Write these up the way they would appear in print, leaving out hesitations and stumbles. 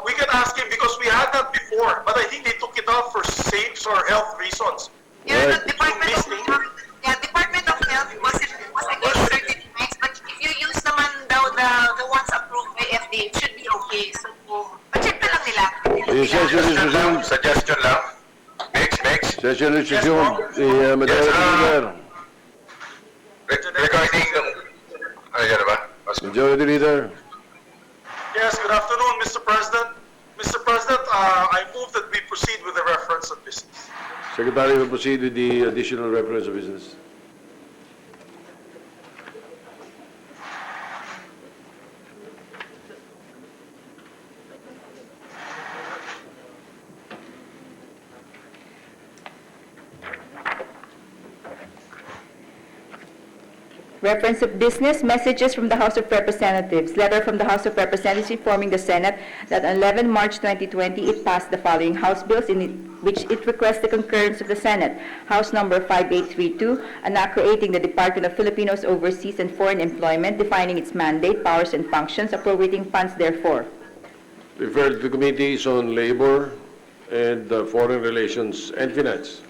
We can ask him because we had that before, but I think they took it out for safes or health reasons. Yeah, Right. the Department of Health, Department of Health was against certificates, but if you use naman daw the ones approved by FDA, it should be okay. So, pa-check na lang nila. The session is resumed. Suggestion lang. Next. Session is resumed. The Majority Leader. Regarding, ano yan ba? Majority Leader. Yes, good afternoon, Mr. President. Mr. President, I move that we proceed with the reference of business. Secretary will proceed with the additional reference of business. Reference of business, messages from the House of Representatives. Letter from the House of Representatives informing the Senate that on 11 March 2020, it passed the following House bills which it requests the concurrence of the Senate. House number 5832, an act creating the Department of Filipinos Overseas and Foreign Employment, defining its mandate, powers, and functions, appropriating funds therefore. Referred to the Committees on Labor and Foreign Relations and Finance.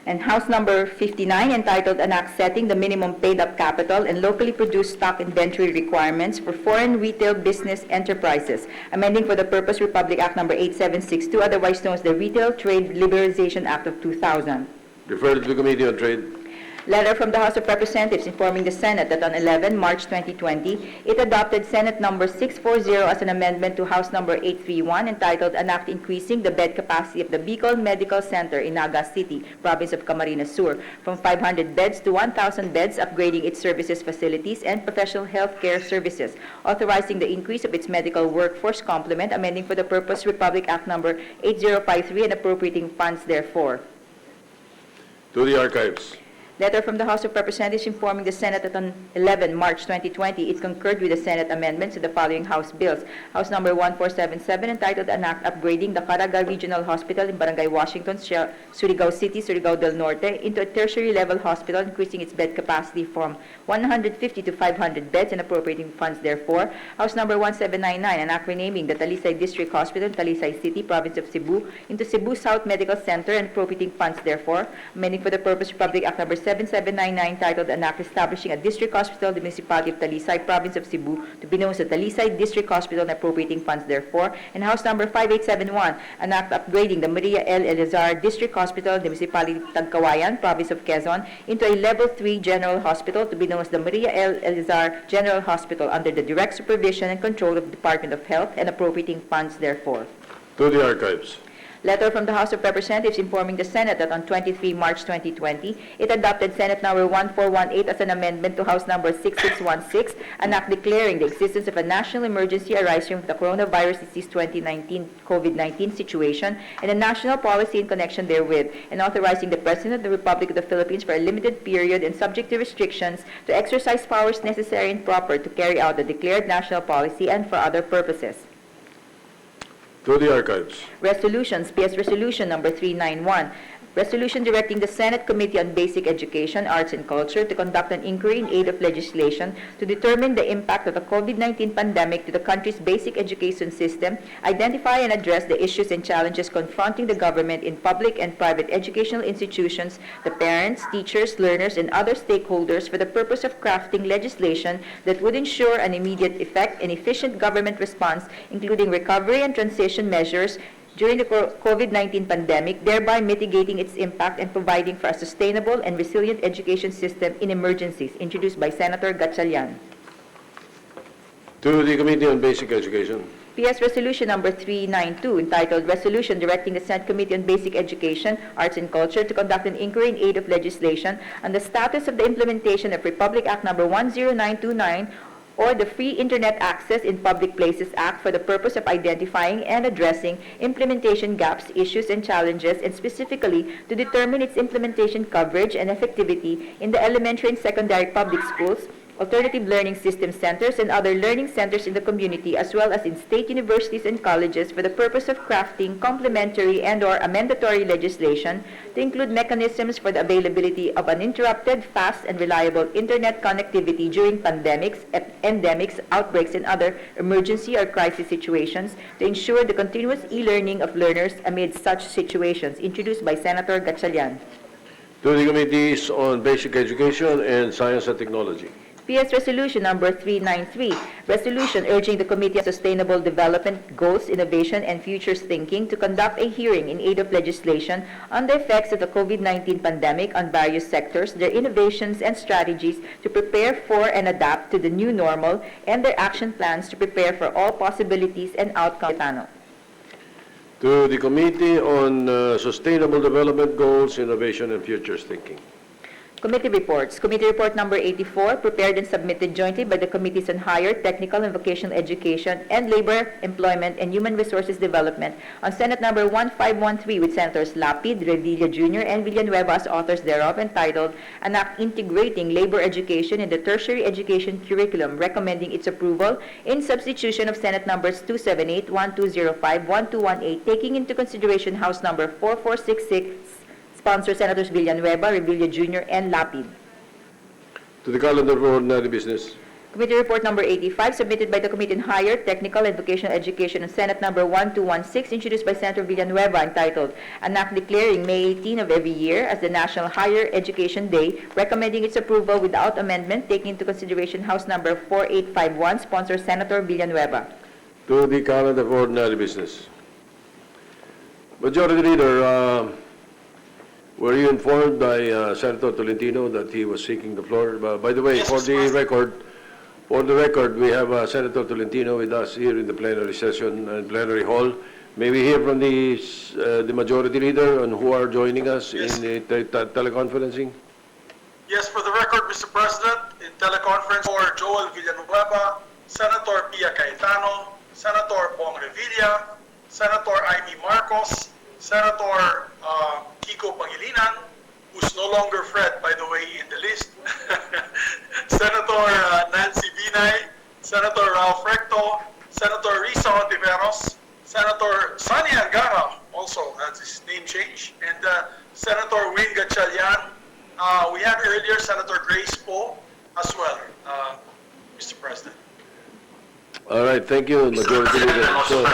And House number 59, entitled An Act Setting the Minimum Paid-Up Capital and Locally Produced Stock Inventory Requirements for Foreign Retail Business Enterprises, amending for the purpose Republic Act number 8762, otherwise known as the Retail Trade Liberalization Act of 2000. Referred to the Committee on Trade. Letter from the House of Representatives informing the Senate that on 11 March 2020, it adopted Senate number 640 as an amendment to House number 831, entitled An Act Increasing the Bed Capacity of the Bicol Medical Center in Naga City, Province of Camarines Sur, from 500 beds to 1,000 beds, upgrading its services, facilities, and professional health care services, authorizing the increase of its medical workforce complement, amending for the purpose Republic Act number 8053, and appropriating funds therefore. To the Archives. Letter from the House of Representatives informing the Senate that on 11 March 2020, it concurred with the Senate amendments to the following House bills. House number 1477, entitled An Act Upgrading the Caraga Regional Hospital in Barangay Washington, Surigao City, Surigao del Norte, into a tertiary level hospital, increasing its bed capacity from 150 to 500 beds and appropriating funds therefore. House number 1799, an act renaming the Talisay District Hospital in Talisay City, Province of Cebu, into Cebu South Medical Center and appropriating funds therefore. Amending for the purpose Republic Act number 7799, titled An Act Establishing a District Hospital in the Municipality of Talisay, Province of Cebu, to be known as the Talisay District Hospital and appropriating funds therefore. And House number 5871, an act upgrading the Maria L. Elizar District Hospital in the Municipality of Tagkawayan, Province of Quezon, into a Level 3 General Hospital to be known as the Maria L. Elizar General Hospital under the direct supervision and control of the Department of Health and appropriating funds therefore. To the Archives. Letter from the House of Representatives informing the Senate that on 23 March 2020, it adopted Senate number 1418 as an amendment to House number 6616, an act declaring the existence of a national emergency arising from the coronavirus disease 2019 COVID-19 situation and a national policy in connection therewith, and authorizing the President of the Republic of the Philippines for a limited period and subject to restrictions to exercise powers necessary and proper to carry out the declared national policy and for other purposes. To the Archives. Resolutions, PS Resolution number 391. Resolution directing the Senate Committee on Basic Education, Arts and Culture to conduct an inquiry in aid of legislation to determine the impact of the COVID-19 pandemic to the country's basic education system, identify and address the issues and challenges confronting the government in public and private educational institutions, the parents, teachers, learners, and other stakeholders for the purpose of crafting legislation that would ensure an immediate effect and efficient government response, including recovery and transition measures during the COVID-19 pandemic, thereby mitigating its impact and providing for a sustainable and resilient education system in emergencies, introduced by Senator Gatchalian. To the Committee on Basic Education. PS Resolution number 392, entitled Resolution Directing the Senate Committee on Basic Education, Arts and Culture to conduct an inquiry in aid of legislation on the status of the implementation of Republic Act number 10929, or the Free Internet Access in Public Places Act, for the purpose of identifying and addressing implementation gaps, issues, and challenges, and specifically to determine its implementation coverage and effectivity in the elementary and secondary public schools, alternative learning system centers, and other learning centers in the community, as well as in state universities and colleges, for the purpose of crafting complementary and/or amendatory legislation to include mechanisms for the availability of uninterrupted, fast, and reliable internet connectivity during pandemics, endemics, outbreaks, and other emergency or crisis situations to ensure the continuous e-learning of learners amid such situations, introduced by Senator Gatchalian. To the Committees on Basic Education and Science and Technology. PS Resolution Number 393, resolution urging the Committee on Sustainable Development Goals, Innovation, and Futures Thinking to conduct a hearing in aid of legislation on the effects of the COVID-19 pandemic on various sectors, their innovations and strategies to prepare for and adapt to the new normal, and their action plans to prepare for all possibilities and outcomes. Panel. To the Committee on Sustainable Development Goals, Innovation, and Futures Thinking. Committee reports. Committee report number 84, prepared and submitted jointly by the Committees on Higher, Technical and Vocational Education and Labor, Employment, and Human Resources Development on Senate number 1513 with Senators Lapid, Revilla Jr., and Villanueva as authors thereof, entitled An Act Integrating Labor Education in the Tertiary Education Curriculum, recommending its approval in substitution of Senate numbers 278, 1205, 1218, taking into consideration House number 4466, sponsor Senators Villanueva, Revilla Jr., and Lapid. To the calendar for ordinary business. Committee report number 85, submitted by the Committee on Higher, Technical and Vocational Education on Senate number 1216, introduced by Senator Villanueva, entitled An Act Declaring May 18 of every year as the National Higher Education Day, recommending its approval without amendment, taking into consideration House number 4851, sponsor Senator Villanueva. To the calendar for ordinary business. Majority Leader, were you informed by Senator Tolentino that he was seeking the floor? By the way, Yes, for Mr. the President. record, we have Senator Tolentino with us here in the plenary session and plenary hall. May we hear from the Majority Leader and who are joining us Yes. in the teleconferencing? Yes, for the record, Mr. President, in teleconference for Joel Villanueva, Senator Pia Cayetano, Senator Bong Revilla, Senator Amy Marcos, Senator Kiko Pangilinan, who's no longer Fred, by the way, in the list, Senator Nancy Binay, Senator Ralph Recto, Senator Risa Ontiveros, Senator Sonny Angara, also has his name changed, and Senator Win Gatchalian. We had earlier Senator Grace Poe as well, Mr. President. All right, thank you, Majority Leader. So,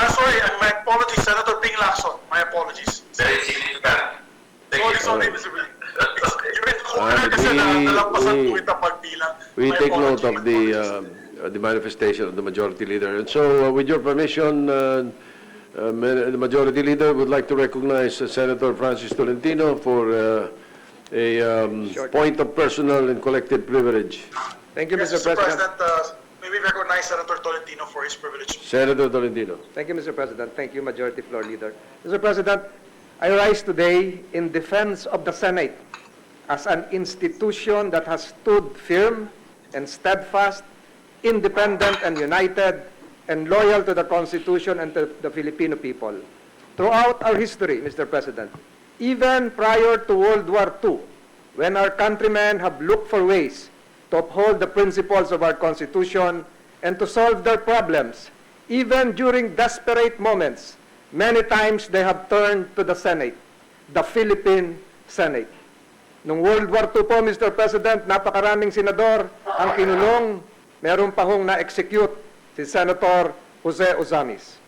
Sorry, my apologies, Senator Ping Lacson. My apologies. Very significant. Thank Sorry, you. Mr. Ping. You're in the corner kasi nalagpasan po kita pagbilang. we My take note apology, of my apologies. the manifestation of the Majority Leader. And so, with your permission, the Majority Leader would like to recognize Senator Francis Tolentino for a point of personal and collective privilege. Thank you, Yes, Mr. President. may we recognize Senator Tolentino for his privilege. Senator Tolentino. Thank you, Mr. President. Thank you, Majority Floor Leader. Mr. President, I rise today in defense of the Senate as an institution that has stood firm and steadfast, independent and united, and loyal to the Constitution and to the Filipino people. Throughout our history, Mr. President, even prior to World War II, when our countrymen have looked for ways to uphold the principles of our Constitution and to solve their problems, even during desperate moments, many times they have turned to the Senate, the Philippine Senate. Noong World War II po, Mr. President, napakaraming senador ang kinulong, meron pa hong na-execute si Senator Jose Ozamis.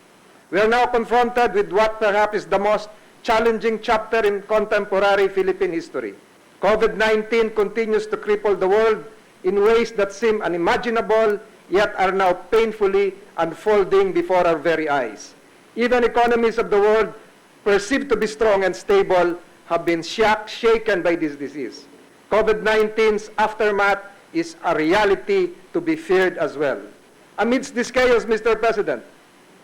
We are now confronted with what perhaps is the most challenging chapter in contemporary Philippine history. COVID-19 continues to cripple the world in ways that seem unimaginable, yet are now painfully unfolding before our very eyes. Even economies of the world, perceived to be strong and stable, have been shaken by this disease. COVID-19's aftermath is a reality to be feared as well. Amidst this chaos, Mr. President,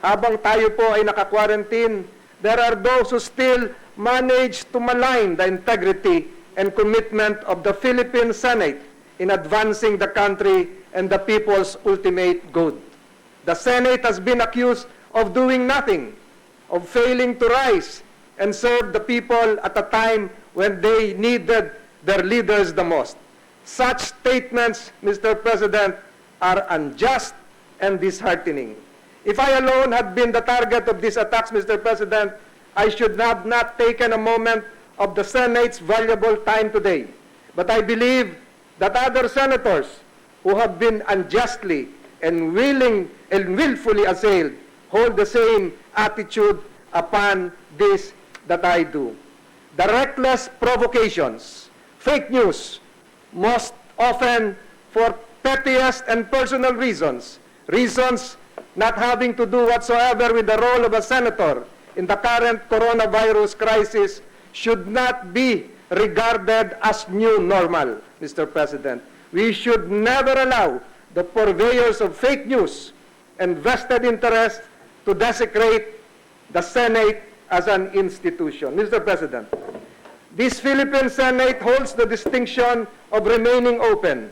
habang tayo po ay naka-quarantine, there are those who still manage to malign the integrity and commitment of the Philippine Senate in advancing the country and the people's ultimate good. The Senate has been accused of doing nothing, of failing to rise and serve the people at a time when they needed their leaders the most. Such statements, Mr. President, are unjust and disheartening. If I alone had been the target of these attacks, Mr. President, I should have not taken a moment of the Senate's valuable time today. But I believe that other senators who have been unjustly and willfully assailed hold the same attitude upon this that I do. The reckless provocations, fake news, most often for pettiest and personal reasons, reasons not having to do whatsoever with the role of a senator in the current coronavirus crisis, should not be regarded as new normal, Mr. President. We should never allow the purveyors of fake news and vested interests to desecrate the Senate as an institution. Mr. President, this Philippine Senate holds the distinction of remaining open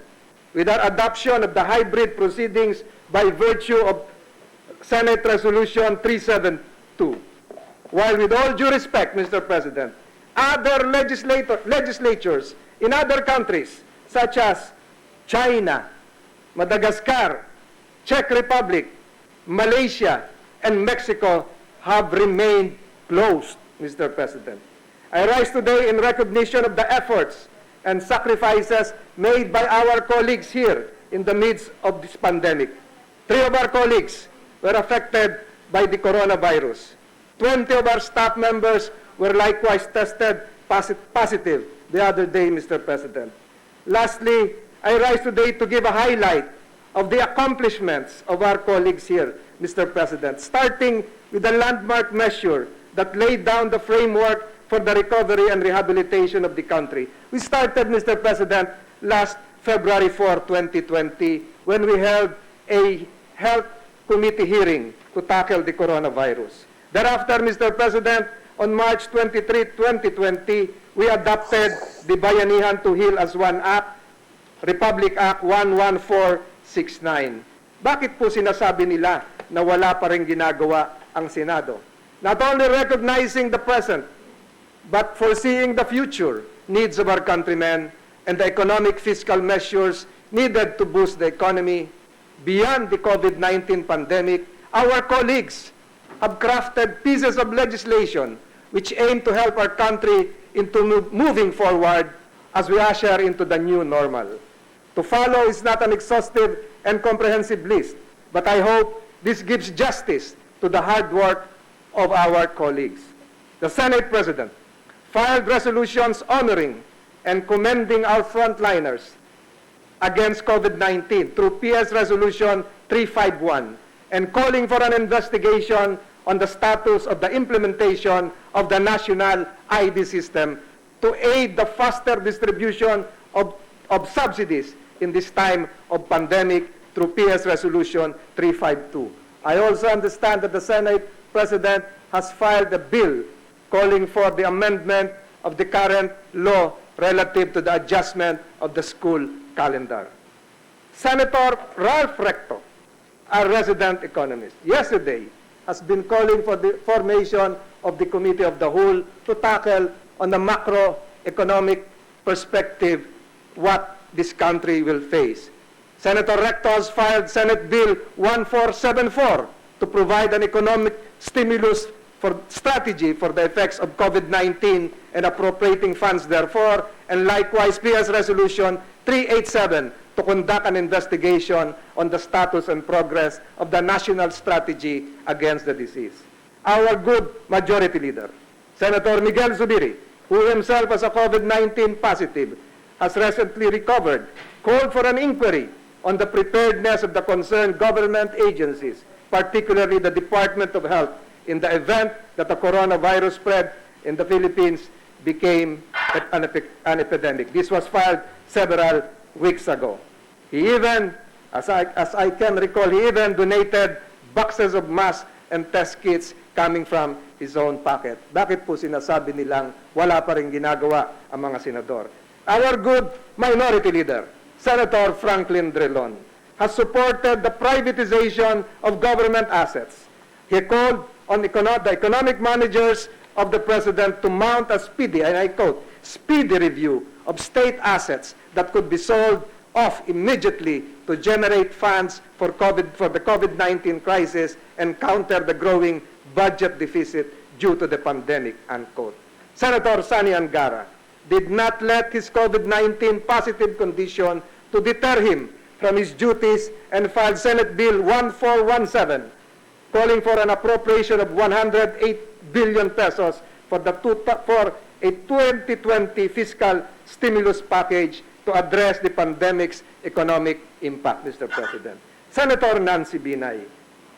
with our adoption of the hybrid proceedings by virtue of Senate Resolution 372. While with all due respect, Mr. President, other legislatures in other countries such as China, Madagascar, Czech Republic, Malaysia, and Mexico have remained closed, Mr. President. I rise today in recognition of the efforts and sacrifices made by our colleagues here in the midst of this pandemic. 3 of our colleagues were affected by the coronavirus. 20 of our staff members were likewise tested positive the other day, Mr. President. Lastly, I rise today to give a highlight of the accomplishments of our colleagues here, Mr. President, starting with the landmark measure that laid down the framework for the recovery and rehabilitation of the country. We started, Mr. President, last February 4, 2020, when we held a health committee hearing to tackle the coronavirus. Thereafter, Mr. President, on March 23, 2020, we adopted the Bayanihan to Heal as One Act, Republic Act 11469. Bakit po sinasabi nila na wala pa rin ginagawa ang Senado? Not only recognizing the present, but foreseeing the future needs of our countrymen and the economic fiscal measures needed to boost the economy beyond the COVID-19 pandemic, our colleagues have crafted pieces of legislation which aim to help our country into moving forward as we usher into the new normal. To follow is not an exhaustive and comprehensive list, but I hope this gives justice to the hard work of our colleagues. The Senate President filed resolutions honoring and commending our frontliners against COVID-19 through PS Resolution 351 and calling for an investigation on the status of the implementation of the national ID system to aid the faster distribution of subsidies in this time of pandemic through PS Resolution 352. I also understand that the Senate President has filed a bill calling for the amendment of the current law relative to the adjustment of the school calendar. Senator Ralph Recto, our resident economist, yesterday has been calling for the formation of the Committee of the Whole to tackle on the macroeconomic perspective what this country will face. Senator Recto has filed Senate Bill 1474 to provide an economic stimulus for strategy for the effects of COVID-19 and appropriating funds therefore, and likewise PS Resolution 387 to conduct an investigation on the status and progress of the national strategy against the disease. Our good majority leader, Senator Miguel Zubiri, who himself was a COVID-19 positive, has recently recovered, called for an inquiry on the preparedness of the concerned government agencies, particularly the Department of Health, in the event that the coronavirus spread in the Philippines became an epidemic. This was filed several weeks ago. He even, as I can recall, he even donated boxes of masks and test kits coming from his own pocket. Bakit po sinasabi nilang wala pa rin ginagawa ang mga senador? Our good minority leader, Senator Franklin Drilon, has supported the privatization of government assets. He called on the economic managers of the President to mount a speedy, and I quote, speedy review of state assets that could be sold off immediately to generate funds for the COVID-19 crisis and counter the growing budget deficit due to the pandemic, unquote. Senator Sani Angara did not let his COVID-19 positive condition to deter him from his duties and filed Senate Bill 1417, calling for an appropriation of 108 billion pesos for a 2020 fiscal stimulus package to address the pandemic's economic impact, Mr. President. Senator Nancy Binay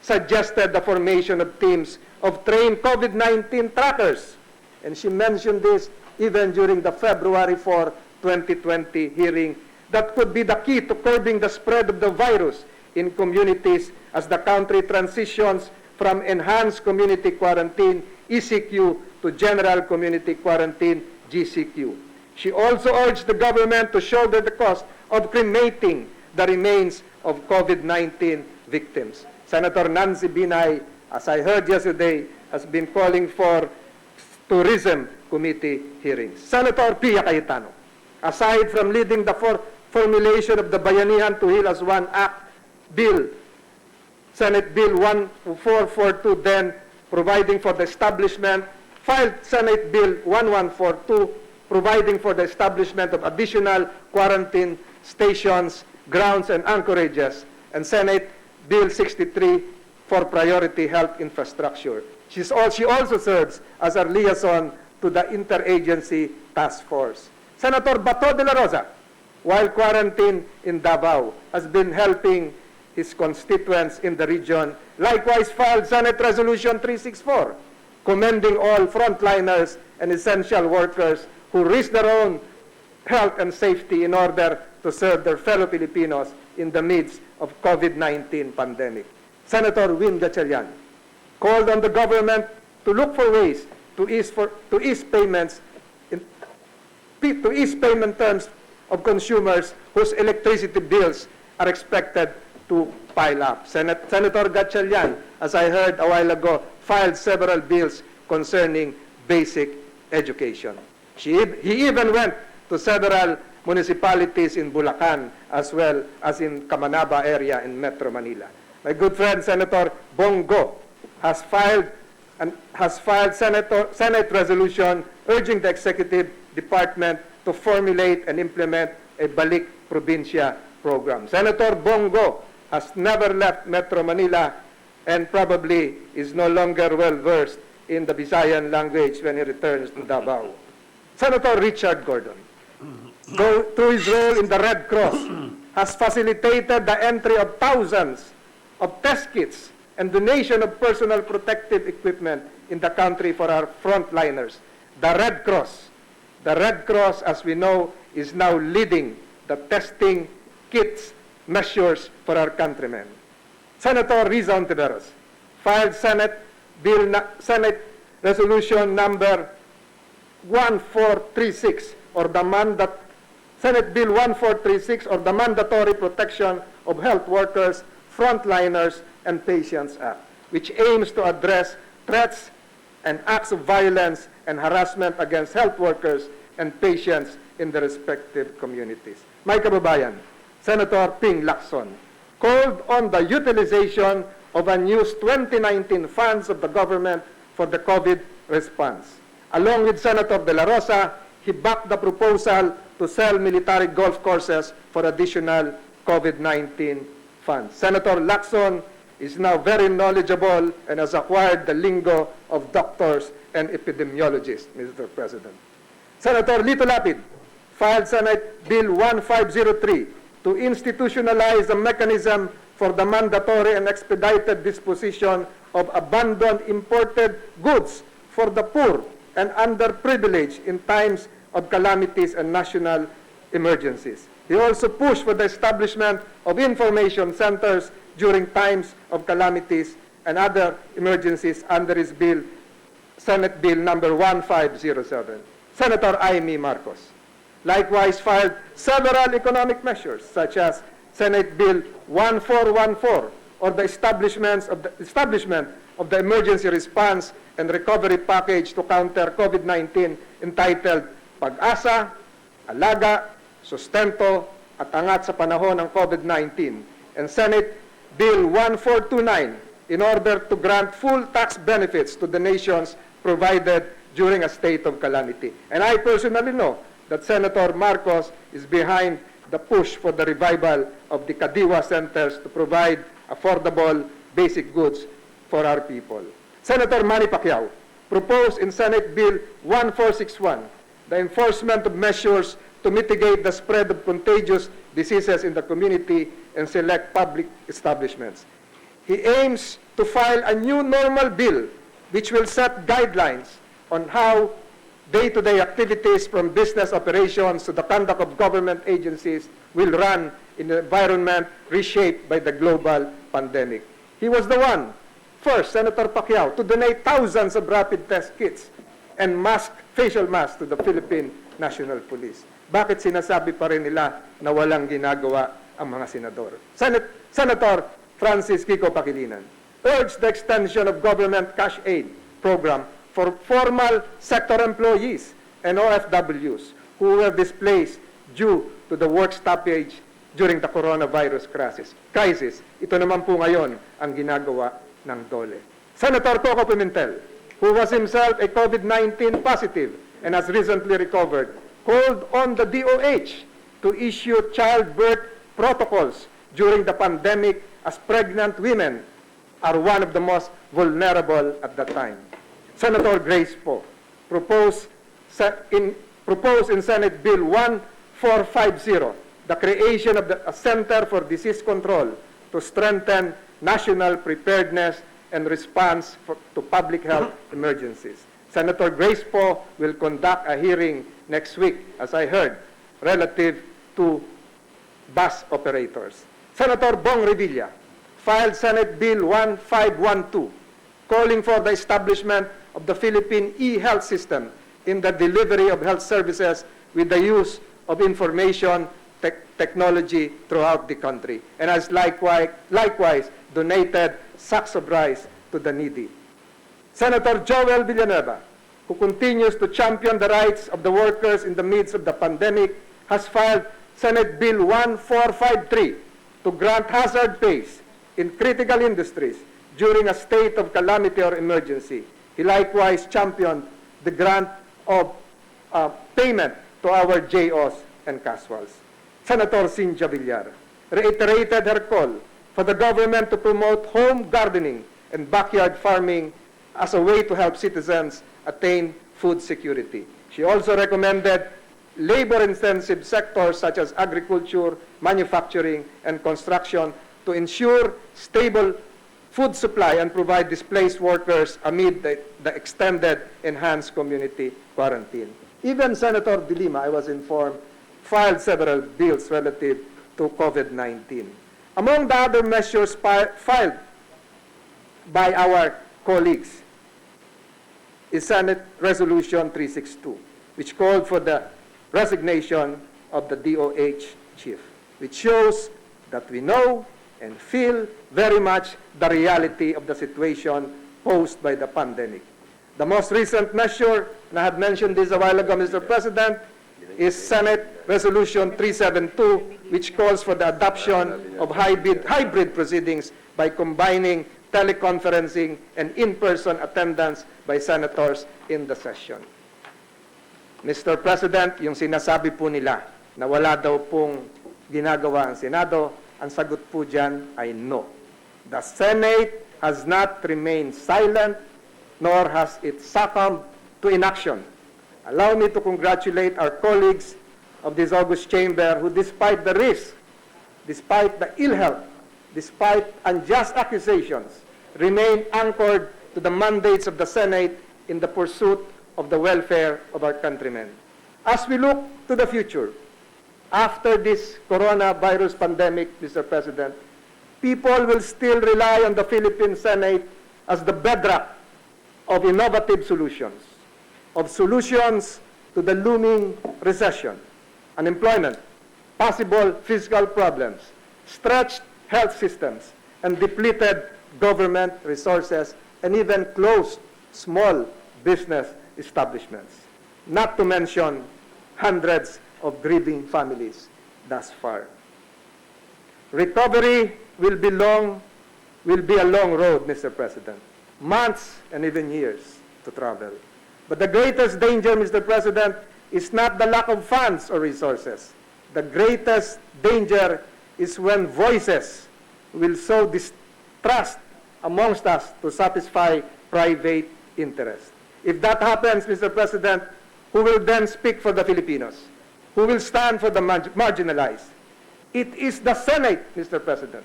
suggested the formation of teams of trained COVID-19 trackers, and she mentioned this even during the February 4, 2020 hearing, that could be the key to curbing the spread of the virus in communities as the country transitions from enhanced community quarantine, ECQ, to general community quarantine, GCQ. She also urged the government to shoulder the cost of cremating the remains of COVID-19 victims. Senator Nancy Binay, as I heard yesterday, has been calling for tourism committee hearings. Senator Pia Cayetano, aside from leading the formulation of the Bayanihan to Heal as One Act Bill, Senate Bill 1442, then providing for the establishment, filed Senate Bill 1142, providing for the establishment of additional quarantine stations, grounds, and anchorages, and Senate Bill 63 for priority health infrastructure. She also serves as a liaison to the interagency task force. Senator Bato de la Rosa, while quarantined in Davao, has been helping his constituents in the region, likewise filed Senate Resolution 364, commending all frontliners and essential workers who risk their own health and safety in order to serve their fellow Filipinos in the midst of COVID-19 pandemic. Senator Win Gatchalian called on the government to look for ways to ease payment terms of consumers whose electricity bills are expected to pile up. Senator Gatchalian, as I heard a while ago, filed several bills concerning basic education. He even went to several municipalities in Bulacan as well as in Camanaba area in Metro Manila. My good friend Senator Bongo has filed Senate resolution urging the executive department to formulate and implement a Balik Probinsya program. Senator Bongo has never left Metro Manila and probably is no longer well versed in the Visayan language when he returns to Davao. Senator Richard Gordon, through his role in the Red Cross, has facilitated the entry of thousands of test kits and donation of personal protective equipment in the country for our frontliners. The Red Cross, as we know, is now leading the testing kits measures for our countrymen. Senator Riza Ontiveros filed Senate Resolution number 1436, Senate Bill 1436, or the Mandatory Protection of Health Workers, Frontliners, and Patients Act, which aims to address threats and acts of violence and harassment against health workers and patients in the respective communities. My kababayan, Senator Ping Lacson, called on the utilization of unused 2019 funds of the government for the COVID response. Along with Senator De La Rosa, he backed the proposal to sell military golf courses for additional COVID-19 funds. Senator Lacson is now very knowledgeable and has acquired the lingo of doctors and epidemiologists, Mr. President. Senator Lito Lapid filed Senate Bill 1503 to institutionalize a mechanism for the mandatory and expedited disposition of abandoned imported goods for the poor and underprivileged in times of calamities and national emergencies. He also pushed for the establishment of information centers during times of calamities and other emergencies under his bill, Senate Bill number 1507. Senator Amy Marcos likewise filed several economic measures such as Senate Bill 1414, or the establishment of the emergency response and recovery package to counter COVID-19 entitled Pag-asa, Alaga, sustento at angat sa panahon ng COVID-19, and Senate Bill 1429 in order to grant full tax benefits to the nations provided during a state of calamity. And I personally know that Senator Marcos is behind the push for the revival of the Kadiwa centers to provide affordable basic goods for our people. Senator Manny Pacquiao proposed in Senate Bill 1461 the enforcement of measures to mitigate the spread of contagious diseases in the community and select public establishments. He aims to file a new normal bill which will set guidelines on how day-to-day activities from business operations to the conduct of government agencies will run in an environment reshaped by the global pandemic. He was the one, first, Senator Pacquiao, to donate thousands of rapid test kits and facial masks to the Philippine National Police. Bakit sinasabi pa rin nila na walang ginagawa ang mga senador? Senator Francis Kiko Pangilinan urged the extension of government cash aid program for formal sector employees and OFWs who were displaced due to the work stoppage during the coronavirus crisis. Ito naman po ngayon ang ginagawa ng DOLE. Senator Coco Pimentel, who was himself a COVID-19 positive and has recently recovered, called on the DOH to issue childbirth protocols during the pandemic as pregnant women are one of the most vulnerable at that time. Senator Grace Poe proposed in Senate Bill 1450 the creation of a Center for Disease Control to strengthen national preparedness and response to public health emergencies. Senator Grace Poe will conduct a hearing next week, as I heard, relative to bus operators. Senator Bong Revilla filed Senate Bill 1512, calling for the establishment of the Philippine e-health system in the delivery of health services with the use of information technology throughout the country, and has likewise donated sacks of rice to the needy. Senator Joel Villanueva, who continues to champion the rights of the workers in the midst of the pandemic, has filed Senate Bill 1453 to grant hazard pays in critical industries during a state of calamity or emergency. He likewise championed the grant of payment to our JOs and casuals. Senator Cynthia Villar reiterated her call for the government to promote home gardening and backyard farming as a way to help citizens attain food security. She also recommended labor-intensive sectors such as agriculture, manufacturing, and construction to ensure stable food supply and provide displaced workers amid the extended enhanced community quarantine. Even Senator De Lima, I was informed, filed several bills relative to COVID-19. Among the other measures filed by our colleagues is Senate Resolution 362, which called for the resignation of the DOH chief, which shows that we know and feel very much the reality of the situation posed by the pandemic. The most recent measure, and I had mentioned this a while ago, Mr. President, is Senate Resolution 372, which calls for the adoption of hybrid proceedings by combining teleconferencing and in-person attendance by senators in the session. Mr. President, yung sinasabi po nila na wala daw pong ginagawa ang Senado, ang sagot po dyan ay no. The Senate has not remained silent, nor has it succumbed to inaction. Allow me to congratulate our colleagues of this august chamber who, despite the risk, despite the ill health, despite unjust accusations, remain anchored to the mandates of the Senate in the pursuit of the welfare of our countrymen. As we look to the future, after this coronavirus pandemic, Mr. President, people will still rely on the Philippine Senate as the bedrock of innovative solutions, to the looming recession, unemployment, possible fiscal problems, stretched health systems, and depleted government resources, and even closed small business establishments, not to mention hundreds of grieving families thus far. Recovery will be a long road, Mr. President. Months and even years to travel. But the greatest danger, Mr. President, is not the lack of funds or resources. The greatest danger is when voices will sow distrust amongst us to satisfy private interest. If that happens, Mr. President, who will then speak for the Filipinos? Who will stand for the marginalized? It is the Senate, Mr. President.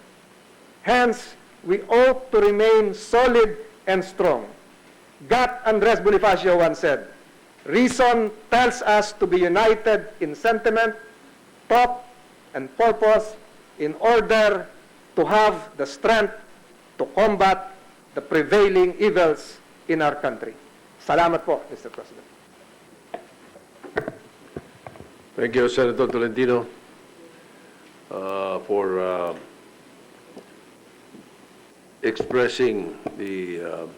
Hence, we ought to remain solid and strong. Gat Andres Bonifacio once said, reason tells us to be united in sentiment, thought, and purpose in order to have the strength to combat the prevailing evils in our country. Salamat po, Mr. President. Thank you, Senator Tolentino, for expressing the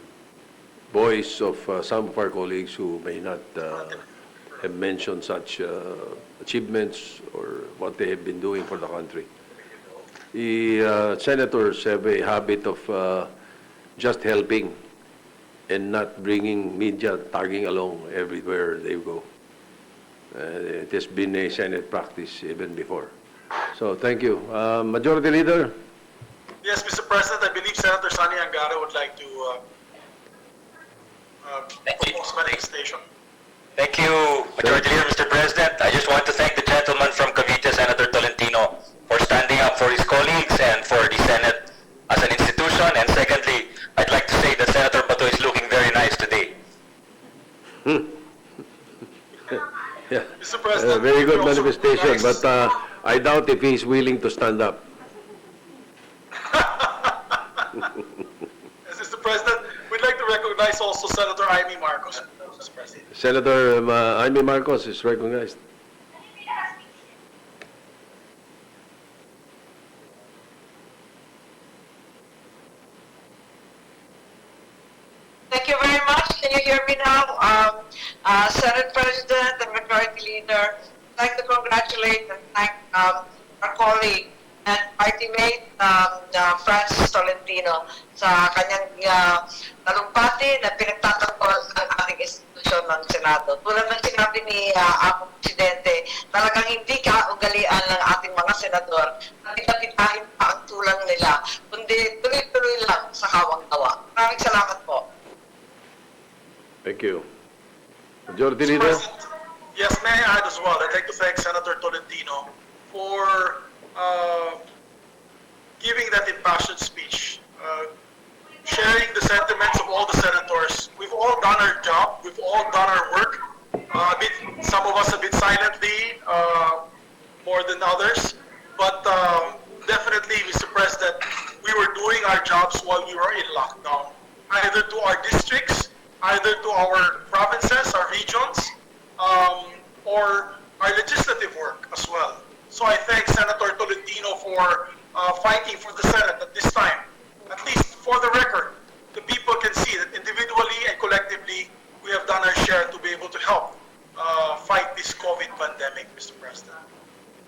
voice of some of our colleagues who may not have mentioned such achievements or what they have been doing for the country. The senators have a habit of just helping and not bringing media tagging along everywhere they go. It has been a Senate practice even before. So thank you. Majority Leader? Yes, Mr. President, I believe Senator Sani Angara would like to propose manifestation. Thank you, Majority Leader, Mr. President. I just want to thank the gentleman from Cavite, Senator Tolentino, for standing up for his colleagues and for the Senate as an institution. And secondly, I'd like to say that Senator Bato is looking very nice today. Yeah. Mr. President, Very good we also manifestation, recognize- but I doubt if he's willing to stand up. Yes, Mr. President, we'd like to recognize also Senator Amy Marcos, Mr. President. Senator Jaime Marcos is recognized. Thank you very much. Can you hear me now? Senate President and Majority Leader, I'd like to congratulate and thank our colleague and party mate, Francis Tolentino, sa kanyang talumpati na pinagtatanggol ang ating institusyon ng Senado. Tulad ng sinabi ni Ako Presidente, talagang hindi kaugalian ng ating mga senador na pinapitahin pa ang tulang nila, kundi tuloy-tuloy lang sa kawang gawa. Maraming salamat po. Thank you. Majority Mr. Leader? President, yes, may I add as well? I'd like to thank Senator Tolentino for giving that impassioned speech, sharing the sentiments of all the senators. We've all done our job. We've all done our work. Some of us a bit silently, more than others. But definitely, Mr. President, we were doing our jobs while we were in lockdown, either to our districts, either to our provinces, our regions, or our legislative work as well. So I thank Senator Tolentino for fighting for the Senate at this time. At least for the record, the people can see that individually and collectively, we have done our share to be able to help fight this COVID pandemic, Mr. President.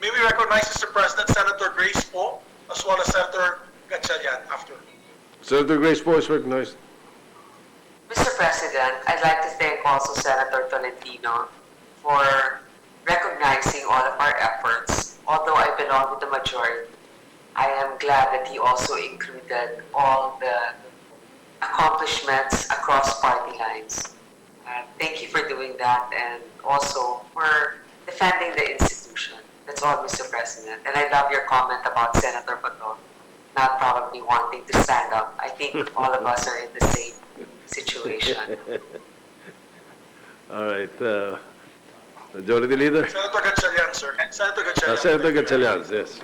May we recognize, Mr. President, Senator Grace Poe, as well as Senator Gatchalian after. Senator Grace Poe is recognized. Mr. President, I'd like to thank also Senator Tolentino for recognizing all of our efforts. Although I belong to the majority, I am glad that he also included all the accomplishments across party lines. Thank you for doing that and also for defending the institution. That's all, Mr. President. And I love your comment about Senator Bato not probably wanting to stand up. I think all of us are in the same situation. All right. Majority Leader? Senator Gatchalian, sir. Senator Gatchalian. Senator Gatchalian, yes.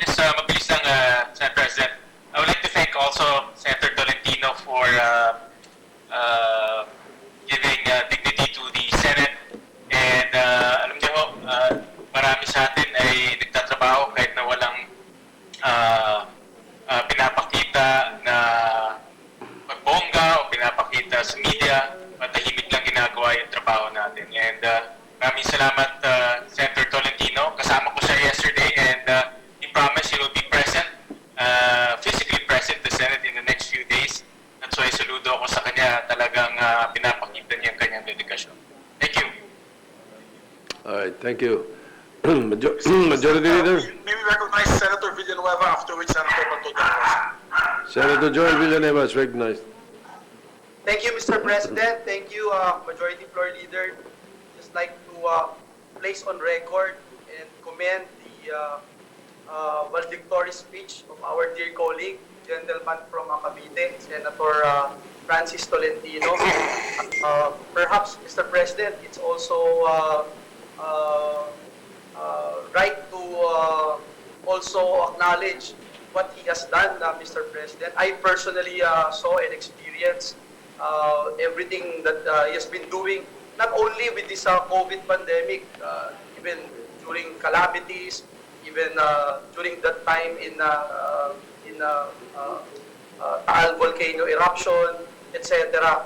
Yes, mabilis lang, Senate President. I would like to thank also Senator Tolentino for giving dignity to the Senate. And alam niyo, marami sa atin ay nagtatrabaho kahit na walang pinapakita na pagbongga o pinapakita sa media, matahimik lang ginagawa yung trabaho natin. And maraming salamat, Senator Tolentino. talagang pinapakita niya ang kanyang dedikasyon. Thank you. All right, thank you. Majority Leader? May we recognize Senator Villanueva, after which Senator Bato de la Rosa. Senator Joel Villanueva is recognized. Thank you, Mr. President. Thank you, Majority Floor Leader. Just like to place on record and commend the valedictory speech of our dear colleague, gentleman from Cavite, Senator Francis Tolentino. Perhaps, Mr. President, it's also right to also acknowledge what he has done, Mr. President. I personally saw and experienced everything that he has been doing, not only with this COVID pandemic, even during calamities, even during that time in Taal volcano eruption, etc.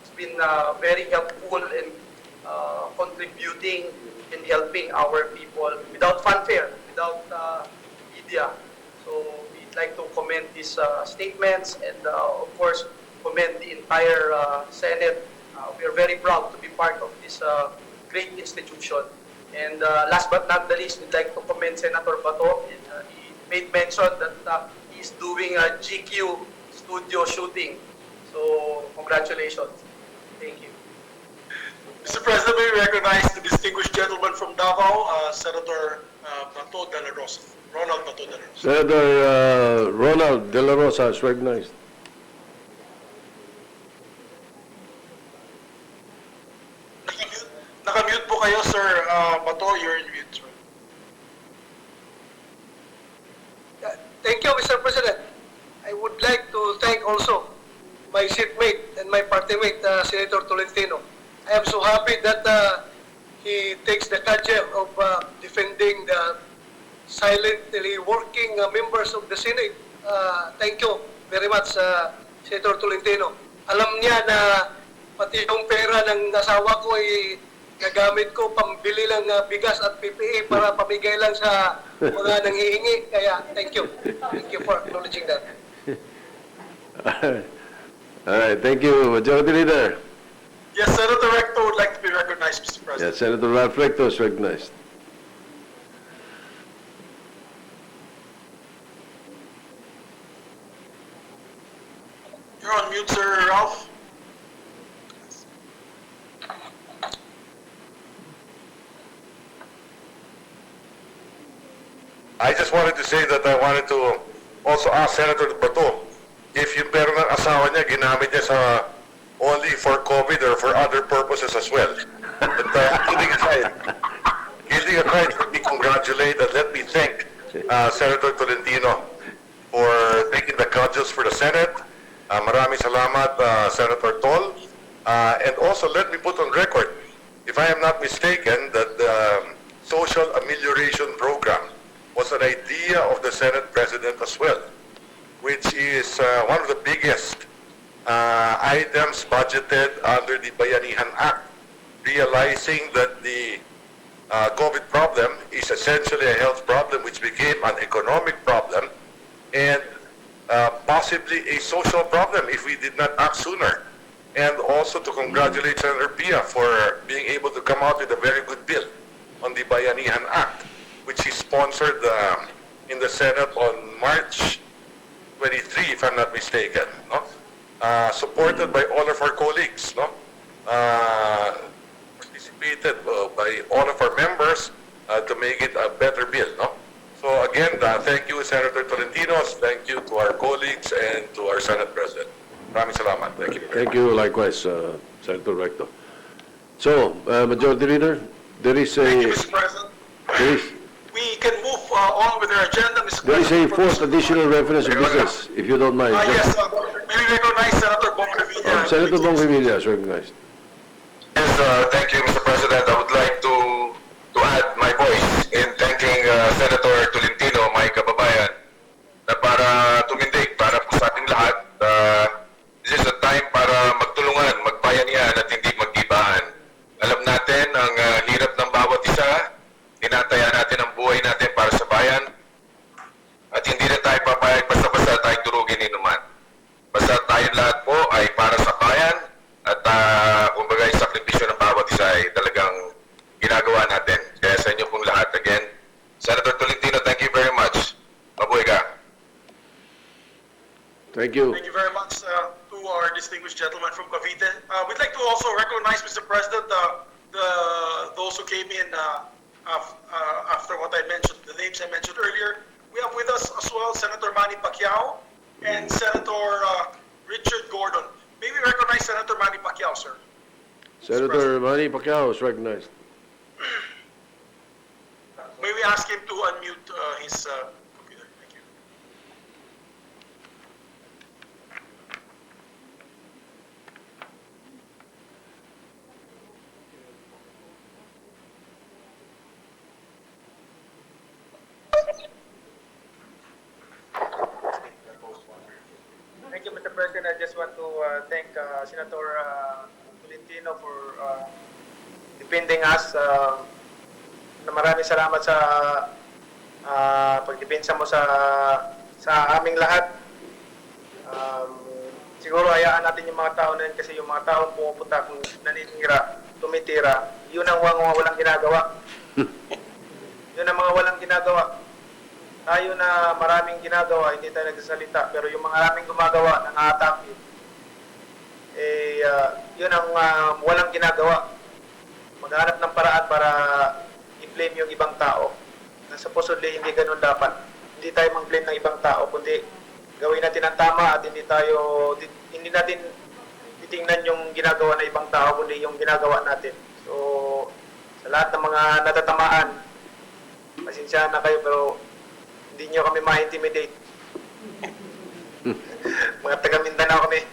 It's been very helpful in contributing and helping our people without fanfare, without media. So we'd like to commend these statements and of course commend the entire Senate. We are very proud to be part of this great institution. And last but not the least, we'd like to commend Senator Bato. He made mention that he's doing a GQ studio shooting. So congratulations. Thank you. Mr. President, may we recognize the distinguished gentleman from Davao, Senator Bato de la Rosa. Ronald Bato de la Rosa. Senator Ronald De La Rosa is recognized. Nakamute po kayo, Sir Bato. You're in mute, sir. Thank you, Mr. President. I would like to thank also my seatmate and my party mate, Senator Tolentino. I am so happy that he takes the cudgel of defending the silently working members of the Senate. Thank you very much, Senator Tolentino. Alam niya na pati yung pera ng asawa ko ay nagamit ko pambili lang bigas at PPE para pamigay lang sa mga nanghihingi. Kaya thank you. Thank you for acknowledging that. All right, thank you, Majority Leader. Yes, Senator Recto would like to be recognized, Mr. President. Yes, Senator Ralph Recto is recognized. You're on mute, Sir Ralph. I just wanted to say that I wanted to also ask Senator Bato if yung pera ng asawa niya ginamit niya sa only for COVID or for other purposes as well. But kidding aside, let me congratulate and let me thank Senator Tolentino for taking the cudgels for the Senate. Maraming salamat, Senator Tol. And also let me put on record, if I am not mistaken, that the social amelioration program was an idea of the Senate President as well, which is one of the biggest items budgeted under the Bayanihan Act, realizing that the COVID problem is essentially a health problem which became an economic problem and possibly a social problem if we did not act sooner. And also to congratulate Senator Pia for being able to come out with a very good bill on the Bayanihan Act, which he sponsored in the Senate on March 23, if I'm not mistaken. No? Supported by all of our colleagues. No? Participated by all of our members to make it a better bill. No? So again, thank you, Senator Tolentino. Thank you to our colleagues and to our Senate President. Maraming salamat. Thank you. Thank you likewise, Senator Recto. So, Majority Leader, there is a... Thank you, Mr. President. We can move on with our agenda, Mr. There is a President. fourth additional reference of business, if you don't mind. Yes, may we recognize Senator Bong Revilla. Senator Bong Revilla is recognized. Yes, thank you, Mr. President. I would like to add my voice in thanking Senator Tolentino, my kababayan, na para tumindig para po sa ating lahat. This is a time para magtulungan, magbayanihan at hindi maggibahan. Alam natin ang hirap ng bawat isa, tinataya natin ang buhay natin para sa bayan, at hindi na tayo papayag basta-basta tayo durugin inuman. Basta tayo lahat po ay para sa bayan, Thank you. Thank you very much to our distinguished gentleman from Cavite. We'd like to also recognize, Mr. President, those who came in after what I mentioned, the names I mentioned earlier. We have with us as well Senator Manny Pacquiao and Senator Richard Gordon. May we recognize Senator Manny Pacquiao, sir? Senator Manny Pacquiao is recognized. May we ask him to unmute his computer? Thank you. Thank you, Mr. President. I just want to thank Senator Tolentino for defending us. Na maraming salamat sa pagdepensa mo sa aming lahat. Siguro hayaan natin yung mga tao na yun kasi yung mga tao pumupunta kung naninira, tumitira, yun ang mga walang ginagawa. Yun ang mga walang ginagawa. Tayo na maraming ginagawa, hindi tayo nagsasalita, pero yung mga maraming gumagawa, nangatake, yun ang walang ginagawa. Maghanap ng paraan para i-blame yung ibang tao. Na supposedly, hindi ganun dapat. Hindi tayo mag-blame ng ibang tao, kundi gawin natin ang tama at hindi natin titingnan yung ginagawa ng ibang tao, kundi yung ginagawa natin. So, sa lahat ng mga natatamaan, pasensyahan na kayo, pero hindi nyo kami ma-intimidate. Mga taga-Mindanao kami.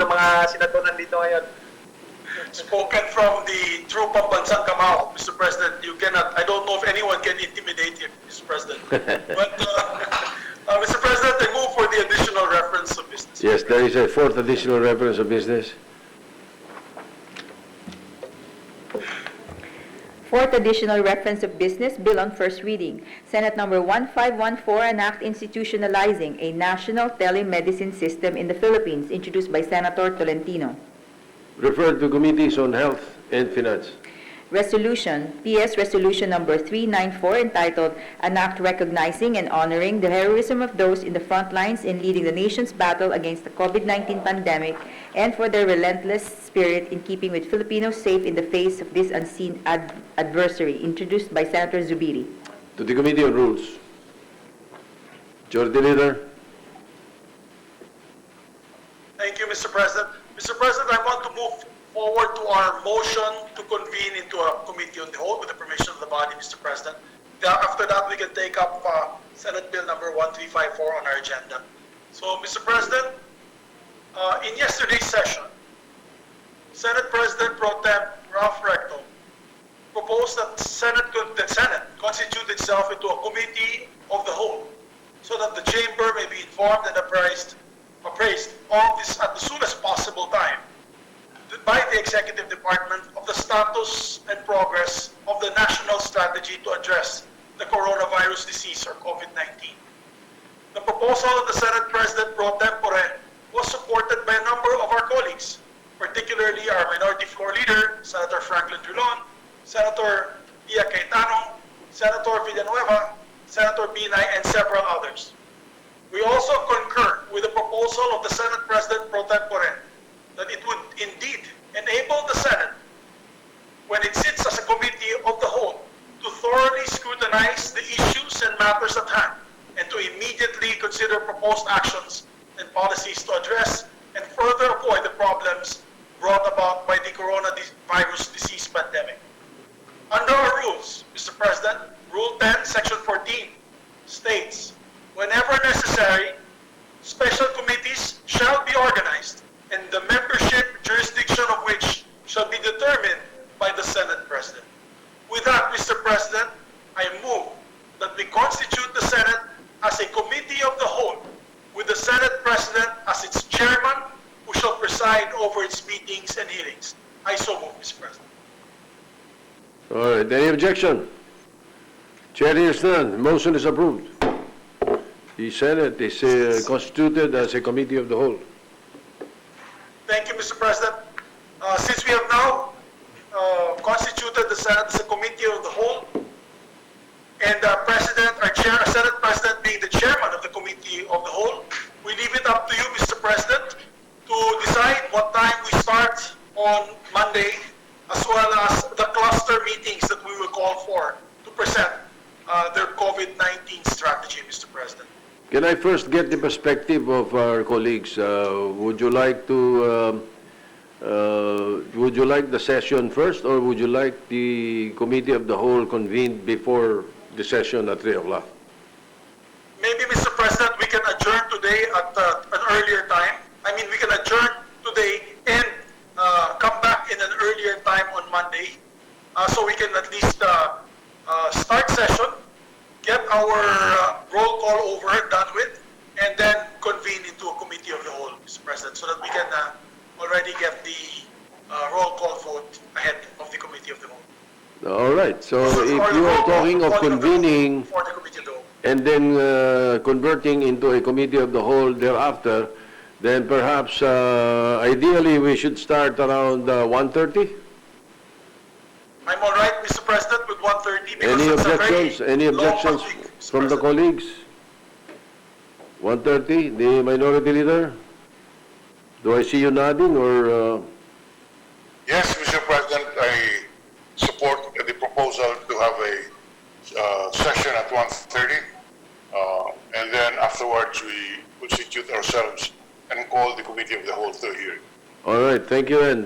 Mga senador nandito ngayon. Spoken from the true Pambansang Kamao, Mr. President. You cannot, I don't know if anyone can intimidate him, Mr. President. But, Mr. President, I move for the additional reference of business. Yes, there is a fourth additional reference of business. Fourth additional reference of business, bill on first reading. Senate number 1514, an act institutionalizing a national telemedicine system in the Philippines, introduced by Senator Tolentino. Referred to committees on health and finance. Resolution, PS Resolution number 394, entitled, An Act Recognizing and Honoring the Heroism of Those in the Front Lines in Leading the Nation's Battle Against the COVID-19 Pandemic and for their relentless spirit in keeping with Filipinos safe in the face of this unseen adversary, introduced by Senator Zubiri. To the Committee on Rules. Majority Leader. Thank you, Mr. President. Mr. President, I want to move forward to our motion to convene into a committee on the whole with the permission of the body, Mr. President. After that, we can take up Senate Bill number 1354 on our agenda. So, Mr. President, in yesterday's session, Senate President Pro Tem Ralph Recto proposed that the Senate constitute itself into a committee of the whole so that the chamber may be informed and appraised of this at the soonest possible time by the Executive Department of the status and progress of the national strategy to address the coronavirus disease or COVID-19. The proposal of the Senate President Pro Tempore was supported by a number of our colleagues, particularly our Minority Floor Leader, Senator Franklin Drilon, Senator Pia Cayetano, Senator Villanueva, Senator Binay, and several others. We also concur with the proposal of the Senate President Pro Tempore that it would indeed enable the Senate, when it sits as a committee of the whole, to thoroughly scrutinize the issues and matters at hand and to immediately consider proposed actions and policies to address and further avoid the problems brought about by the coronavirus disease pandemic. Under our rules, Mr. President, Rule 10, Section 14 states, whenever necessary, special committees shall be organized and the membership jurisdiction of which shall be determined by the Senate President. With that, Mr. President, I move that we constitute the Senate as a committee of the whole, with the Senate President as its chairman, who shall preside over its meetings and hearings. I so move, Mr. President. All right, any objection? Chair hears none. The motion is approved. The Senate is constituted as a committee of the whole. Thank you, Mr. President. Since we have now constituted the Senate as a committee of the whole, and our Senate President being the chairman of the committee of the whole, we leave it up to you, Mr. President, to decide what time we start on Monday, as well as the cluster meetings that we will call for to present their COVID-19 strategy, Mr. President. Can I first get the perspective of our colleagues? Would you like the session first, or would you like the committee of the whole convened before the session at 3 o'clock? Maybe, Mr. President, we can adjourn today at an earlier time. I mean, we can adjourn today and come back in an earlier time on Monday, so we can at least start session, get our roll call over and done with, and then convene into a committee of the whole, Mr. President, so that we can already get the roll call vote ahead of the committee of the whole. All right, so if you are talking of convening For the committee of the whole. and then converting into a committee of the whole thereafter, then perhaps ideally we should start around 1:30? I'm all right, Mr. President, with 1:30 because Any it's a very objections? Any long objections topic, Mr. from the President. colleagues? 1:30, the minority leader? Do I see you nodding, or? Yes, Mr. President, I support the proposal to have a session at 1:30, and then afterwards we constitute ourselves and call the committee of the whole to a hearing. All right, thank you, and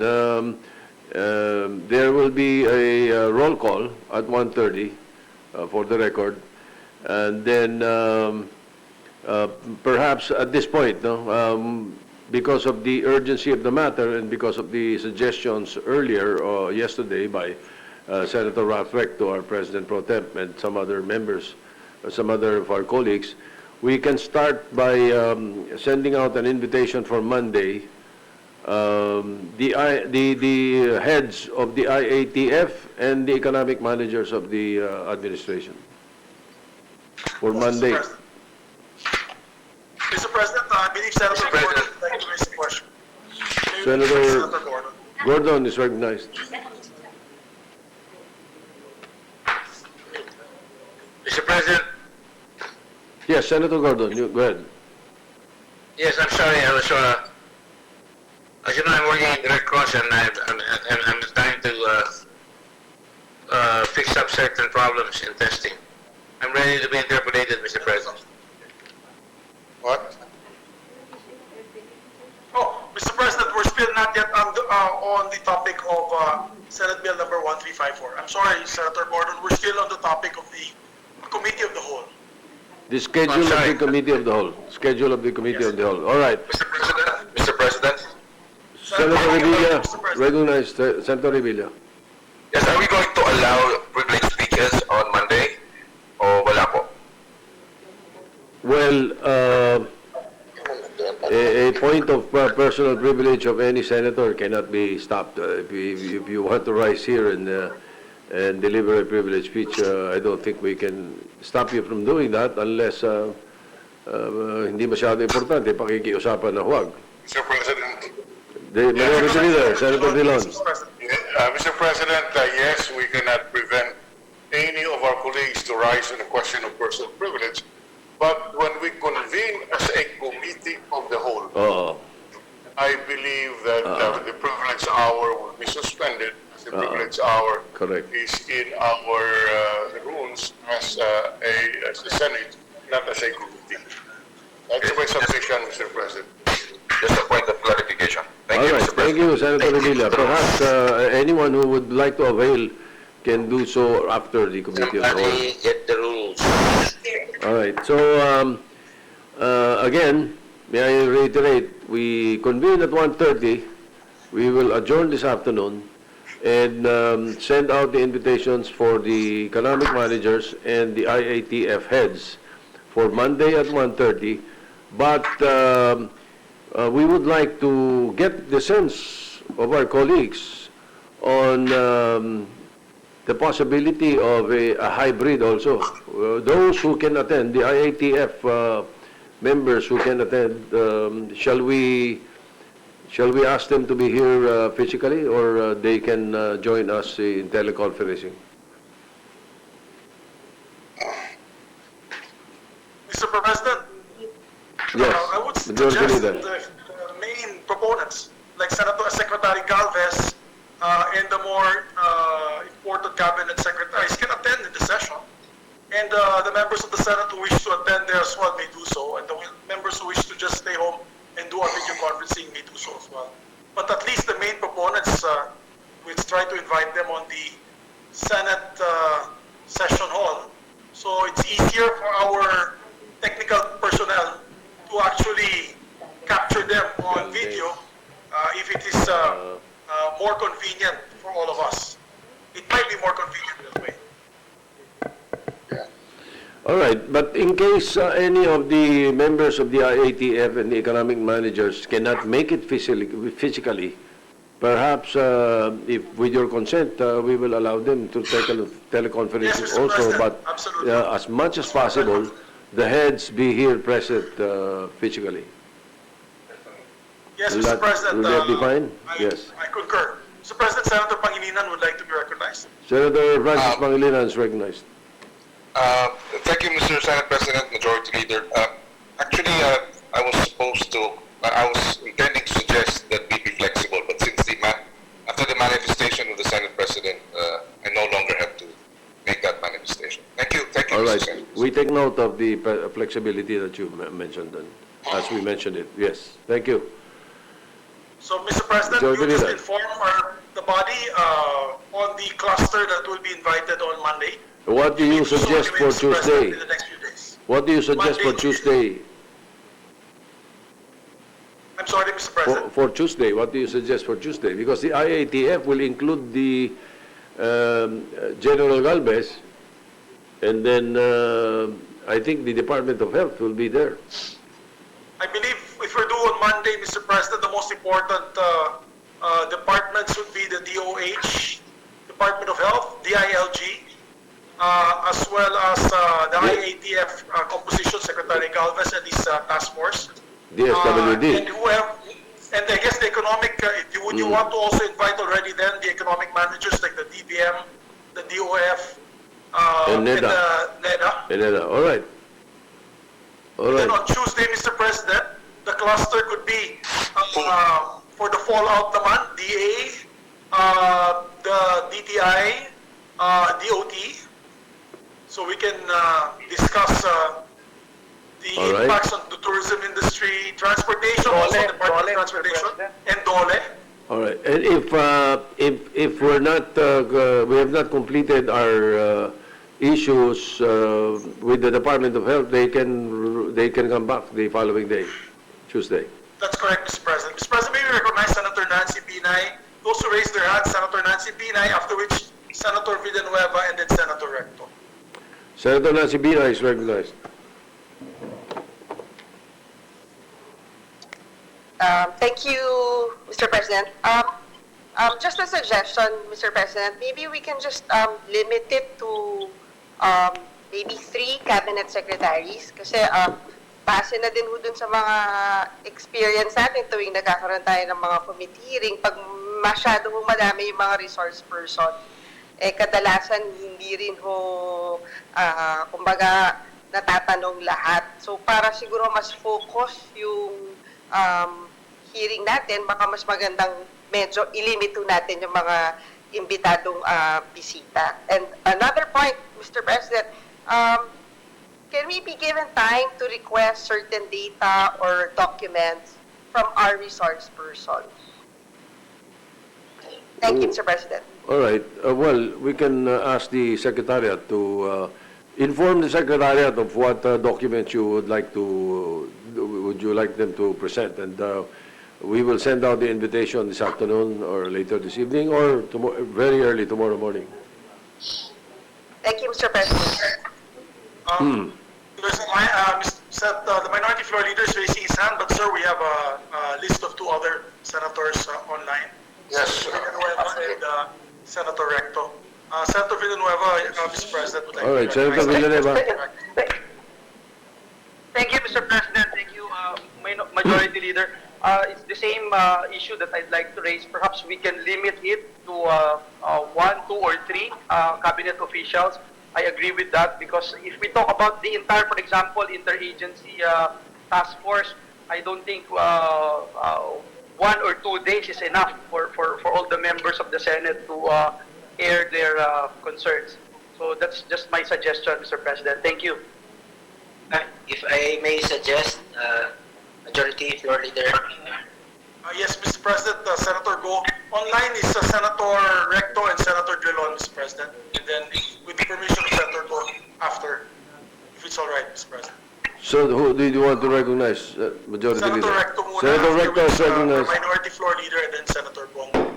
there will be a roll call at 1:30 for the record, and then perhaps at this point, because of the urgency of the matter and because of the suggestions earlier yesterday by Senator Ralph Recto, our President Pro Tem, and some other members, some other of our colleagues, we can start by sending out an invitation for Monday. The heads of the IATF and the economic managers of the administration for Monday. Mr. President, I believe Senator Gordon would like to raise a question. Senator Gordon. Gordon is recognized. Mr. President, Yes, Senator Gordon, go ahead. yes, I'm sorry. I was, as you know, I'm working in the Red Cross, and I'm trying to fix up certain problems in testing. I'm ready to be interpolated, Mr. President. What? Oh, Mr. President, we're still not yet on the topic of Senate Bill number 1354. I'm sorry, Senator Gordon, we're still on the topic of the Committee of the Whole. The schedule of the committee of the whole. Schedule of the committee of the whole. All right. Mr. President, Senator Revilla, recognized. Senator Revilla. yes, are we going to allow privilege speeches on Monday? O wala po? Well, a point of personal privilege of any senator cannot be stopped. If you want to rise here and deliver a privilege speech, I don't think we can stop you from doing that unless hindi masyado importante, pakikiusapan na huwag. Mr. President. The minority leader, Senator Dillon. Mr. President, yes, we cannot prevent any of our colleagues to rise on the question of personal privilege, but when we convene as a committee of the whole, I believe that the privilege hour will be suspended. The privilege hour is in our rules as a Senate, not as a committee. That's my submission, Mr. President. Just a point of clarification. Thank All you, right, Mr. thank President. you, Senator Revilla. Perhaps anyone who would like to avail can do so after the committee of the whole. Somebody get the rules. All right, so again, may I reiterate, we convene at 1:30. We will adjourn this afternoon and send out the invitations for the economic managers and the IATF heads for Monday at 1:30. But we would like to get the sense of our colleagues on the possibility of a hybrid also. Those who can attend, the IATF members who can attend, shall we ask them to be here physically, or they can join us in teleconferencing? Mr. President, Yes, I would Majority like Secretary Galvez, and the more important cabinet secretaries can attend in the session. And the members of the Senate who wish to attend there as well may do so. And the members who wish to just stay home and do a video conferencing may do so as well. But at least the main proponents, we'll try to invite them on the Senate session hall. So it's easier for our technical personnel to actually capture them on video if it is more convenient for all of us. It might be more convenient that way. All right, but in case any of the members of the IATF and the economic managers cannot make it physically, perhaps if with your consent, we will allow them to take a teleconference Yes, Mr. also, President, but absolutely. as much as possible, the heads be here present physically. Yes, Will Mr. that- President. will that be fine? Yes. I concur. Mr. President, Senator Pangilinan would like to be recognized. Senator Francis Pangilinan is recognized. Thank you, Mr. Senate President, Majority Leader. Actually, I was intending to suggest that we be flexible, but since after the manifestation of the Senate President, I no longer have to make that manifestation. Thank you, All Mr. right, Senate. we take note of the flexibility that you mentioned, and as we mentioned it. Yes, thank you. So, Mr. President, Majority you just Leader. inform the body on the cluster that will be invited on Monday. What do you suggest for Mr. President, Tuesday? in the next few days. What do you suggest for Monday. Tuesday? I'm sorry, Mr. President. For Tuesday, what do you suggest for Tuesday? Because the IATF will include the General Galvez, and then I think the Department of Health will be there. I believe if we do on Monday, Mr. President, the most important departments would be the DOH, Department of Health, DILG, as well as the IATF composition, Secretary Galvez and his task force. DSWD. And I guess the economic, would you want to also invite already then the economic managers like the DBM, the DOF, And NEDA. the NEDA? And then, all right. All And then right. on Tuesday, Mr. President, the cluster could be for the fallout naman, DA, the DTI, DOT. So we can discuss the All right. impacts on the tourism industry, transportation, also Department of Transportation, and DOLE. All right. And if we're not, we have not completed our issues with the Department of Health, they can come back the following day, Tuesday. That's correct, Mr. President. Mr. President, may we recognize Senator Nancy Binay. Those who raised their hands, Senator Nancy Binay, after which Senator Villanueva, and then Senator Recto. Senator Nancy Bina is recognized. Thank you, Mr. President. Just a suggestion, Mr. President, maybe we can just limit it to maybe 3 cabinet secretaries kasi base na din ho dun sa mga experience natin tuwing nagkakaroon tayo ng mga committee hearing, pag masyado ho madami yung mga resource person, kadalasan hindi rin ho, kumbaga, natatanong lahat. So para siguro mas focus yung hearing natin, baka mas magandang medyo ilimito natin yung mga imbitadong bisita. And another point, Mr. President, can we be given time to request certain data or documents from our resource person? Thank you, Mr. President. All right. Well, we can ask the Secretariat to inform the Secretariat of what documents you would like them to present, and we will send out the invitation this afternoon or later this evening or very early tomorrow morning. Thank you, Mr. President. There's the minority floor leader is raising his hand, but sir, we have a list of 2 other senators online. Yes. Villanueva and Senator Recto. Senator Villanueva, Mr. President, would like All right, to Senator Villanueva. Thank you, Mr. President. Thank you, Majority Leader. It's the same issue that I'd like to raise. Perhaps we can limit it to 1, 2, or 3 cabinet officials. I agree with that because if we talk about the entire, for example, interagency task force, I don't think 1 or 2 days is enough for all the members of the Senate to air their concerns. So that's just my suggestion, Mr. President. Thank you. If I may suggest, Majority Floor Leader. Yes, Mr. President, Senator Go. Online is Senator Recto and Senator Drilon, Mr. President. And then with the permission of Senator Go after, if it's all right, Mr. President. So who do you want to recognize, Majority Senator Leader? Recto muna, Senator Recto is afterwards, recognized. Minority Floor Leader, and then Senator Bongo.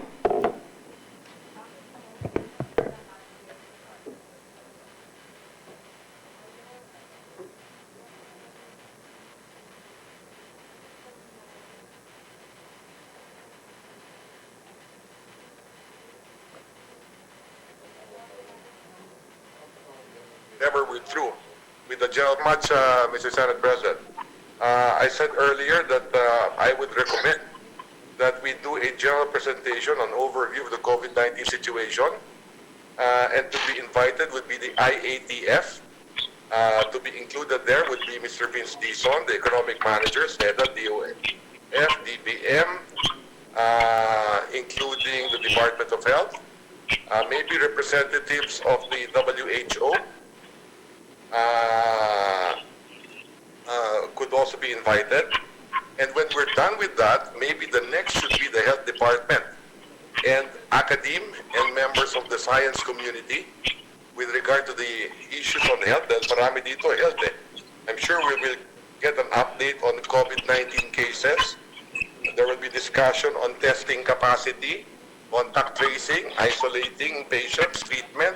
Never withdrew with the general much, Mr. Senate President. I said earlier that I would recommend that we do a general presentation on overview of the COVID-19 situation, and to be invited would be the IATF. To be included there would be Mr. Vince Dison, the economic managers, head of DOF, DBM, including the Department of Health, maybe representatives of the WHO, could also be invited. And when we're done with that, maybe the next should be the health department and academe and members of the science community with regard to the issues on health. Dahil marami dito health eh. I'm sure we will get an update on COVID-19 cases. There will be discussion on testing capacity, contact tracing, isolating patients, treatment,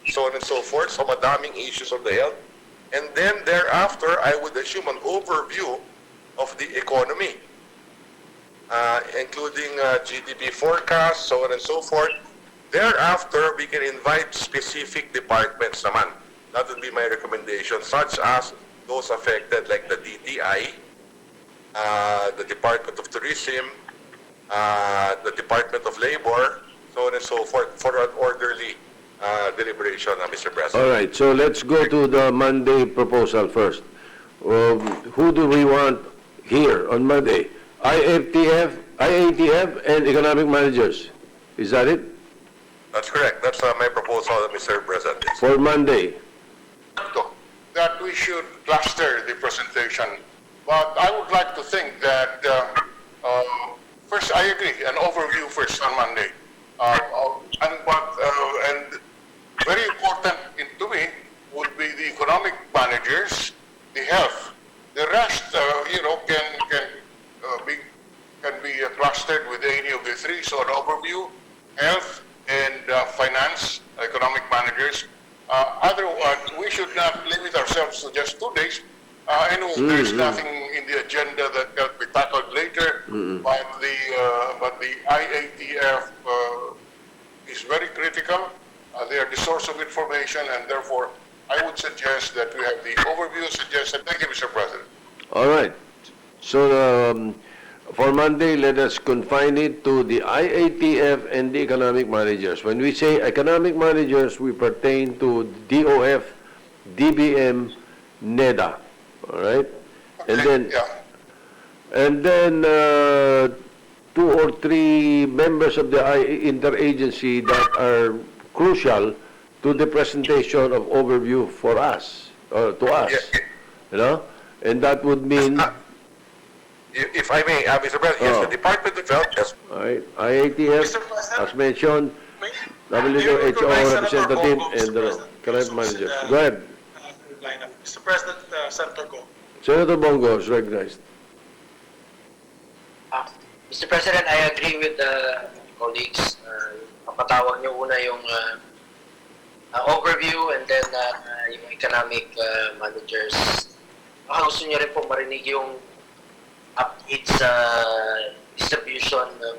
so on and so forth. So madaming issues of the health. And then thereafter, I would assume an overview of the economy, including GDP forecast, so on and so forth. Thereafter, we can invite specific departments naman. That would be my recommendation, such as those affected like the DTI, the Department of Tourism, the Department of Labor, so on and so forth, for an orderly deliberation, Mr. President. All right, so let's go to the Monday proposal first. Who do we want here on Monday? IATF, and economic managers. Is that it? That's correct. That's my proposal, Mr. President. For Monday. That we should cluster the presentation. But I would like to think that, first, I agree, an overview first on Monday. And very important to me would be the economic managers, the health. The rest, can be clustered with any of the three. So an overview, health, and finance, economic managers. Otherwise, we should not limit ourselves to just 2 days. I know there's nothing in the agenda that can be tackled later, but the IATF is very critical. They are the source of information, and therefore, I would suggest that we have the overview suggested. Thank you, Mr. President. All right. So for Monday, let us confine it to the IATF and the economic managers. When we say economic managers, we pertain to DOF, DBM, NEDA. All right? Okay, And then 2 or 3 members of the interagency that are crucial to the presentation of overview for us, or to us. Yeah. You know? And that would mean... If I may, Mr. President, yes, the Department of Health, yes. All right, IATF, as mentioned, WHO representative and the economic manager. Go ahead. Mr. President, Senator Go. Senator Bongo is recognized. Mr. President, I agree with the colleagues. Papatawag niyo una yung overview and then yung economic managers. Baka gusto niyo rin po marinig yung update sa distribution ng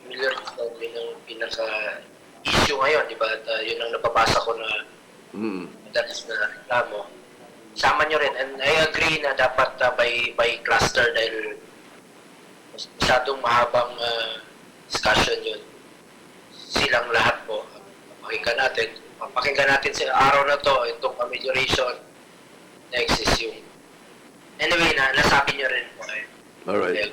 millions na yun ang pinaka-issue ngayon, di ba? At yun ang nababasa ko na madalas na reklamo. Sama nyo rin. And I agree na dapat by cluster dahil masyadong mahabang discussion yun. Silang lahat po. Pakinggan natin sa araw na to, itong amelioration na exist yung... Anyway, nasabi nyo rin po. All right.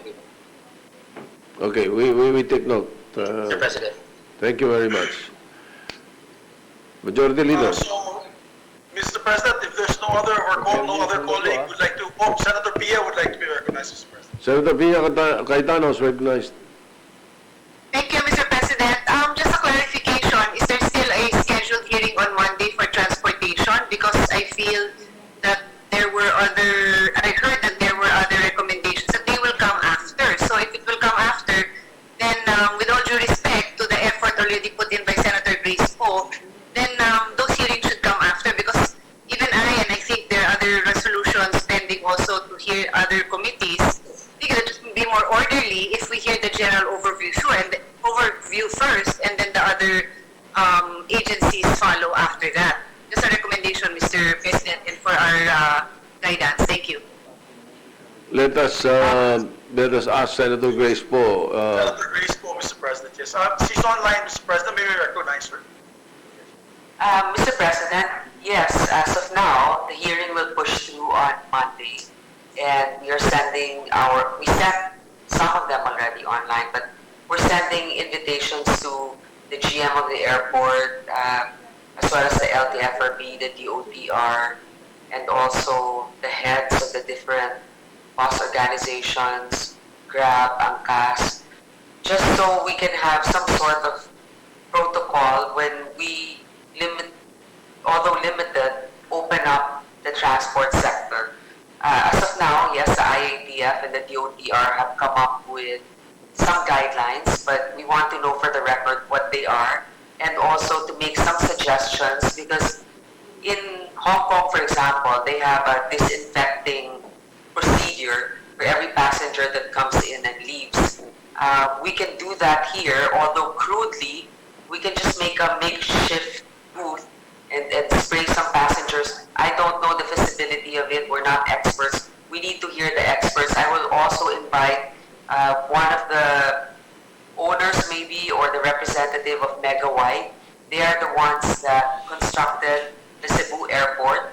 Okay, we take note. Mr. President. Thank you very much. Majority Leader. So, Mr. President, if there's no other colleague would like to, Senator Pia would like to be recognized, Mr. President. Senator Pia Cayetano is recognized. Thank you, Mr. President. Just a clarification, is there still a scheduled hearing on Monday for transportation? Because I feel that I heard that there were other recommendations that they will come after. So if it will come after, then with all due respect to the effort already put in by Senator Grace Poe, then those hearings should come after, because even I think there are other resolutions pending also to hear other committees. I think it would be more orderly if we hear the general overview first, and then the other agencies follow after that. Just a recommendation, Mr. President, and for our guidance. Thank you. Let us ask Senator Grace Poe. Senator Grace Poe, Mr. President, yes. She's online, Mr. President. May we recognize her? Mr. President, yes, as of now, the hearing will push through on Monday, and we are sending we sent some of them already online, but we're sending invitations to the GM of the airport, as well as the LTFRB, the DOTR, and also the heads of the different bus organizations, Grab, AMCAS, just so we can have some sort of protocol when we although limited, open up the transport sector. As of now, yes, the IATF and the DOTR have come up with some guidelines, but we want to know for the record what they are, and also to make some suggestions, because in Hong Kong, for example, they have a disinfecting procedure for every passenger that comes in and leaves. We can do that here, although crudely, we can just make a makeshift booth and spray some passengers. I don't know the feasibility of it. We're not experts. We need to hear the experts. I will also invite one of the owners maybe, or the representative of Mega White. They are the ones that constructed the Cebu airport,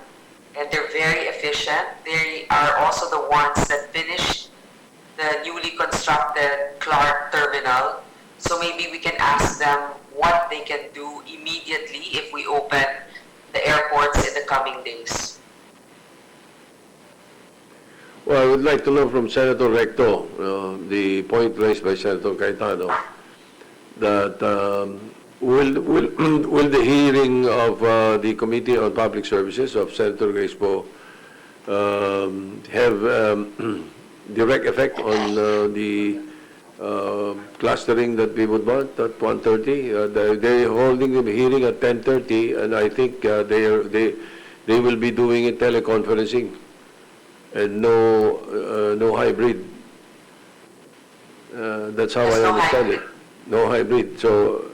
and they're very efficient. They are also the ones that finished the newly constructed Clark terminal. So maybe we can ask them what they can do immediately if we open the airports in the coming days. Well, I would like to know from Senator Recto, the point raised by Senator Cayetano, that will the hearing of the Committee on Public Services of Senator Grace Poe have direct effect on the clustering that we would want at 1:30? They're holding the hearing at 10:30, and I think they will be doing it teleconferencing and no hybrid. That's how I understand it. No hybrid. So,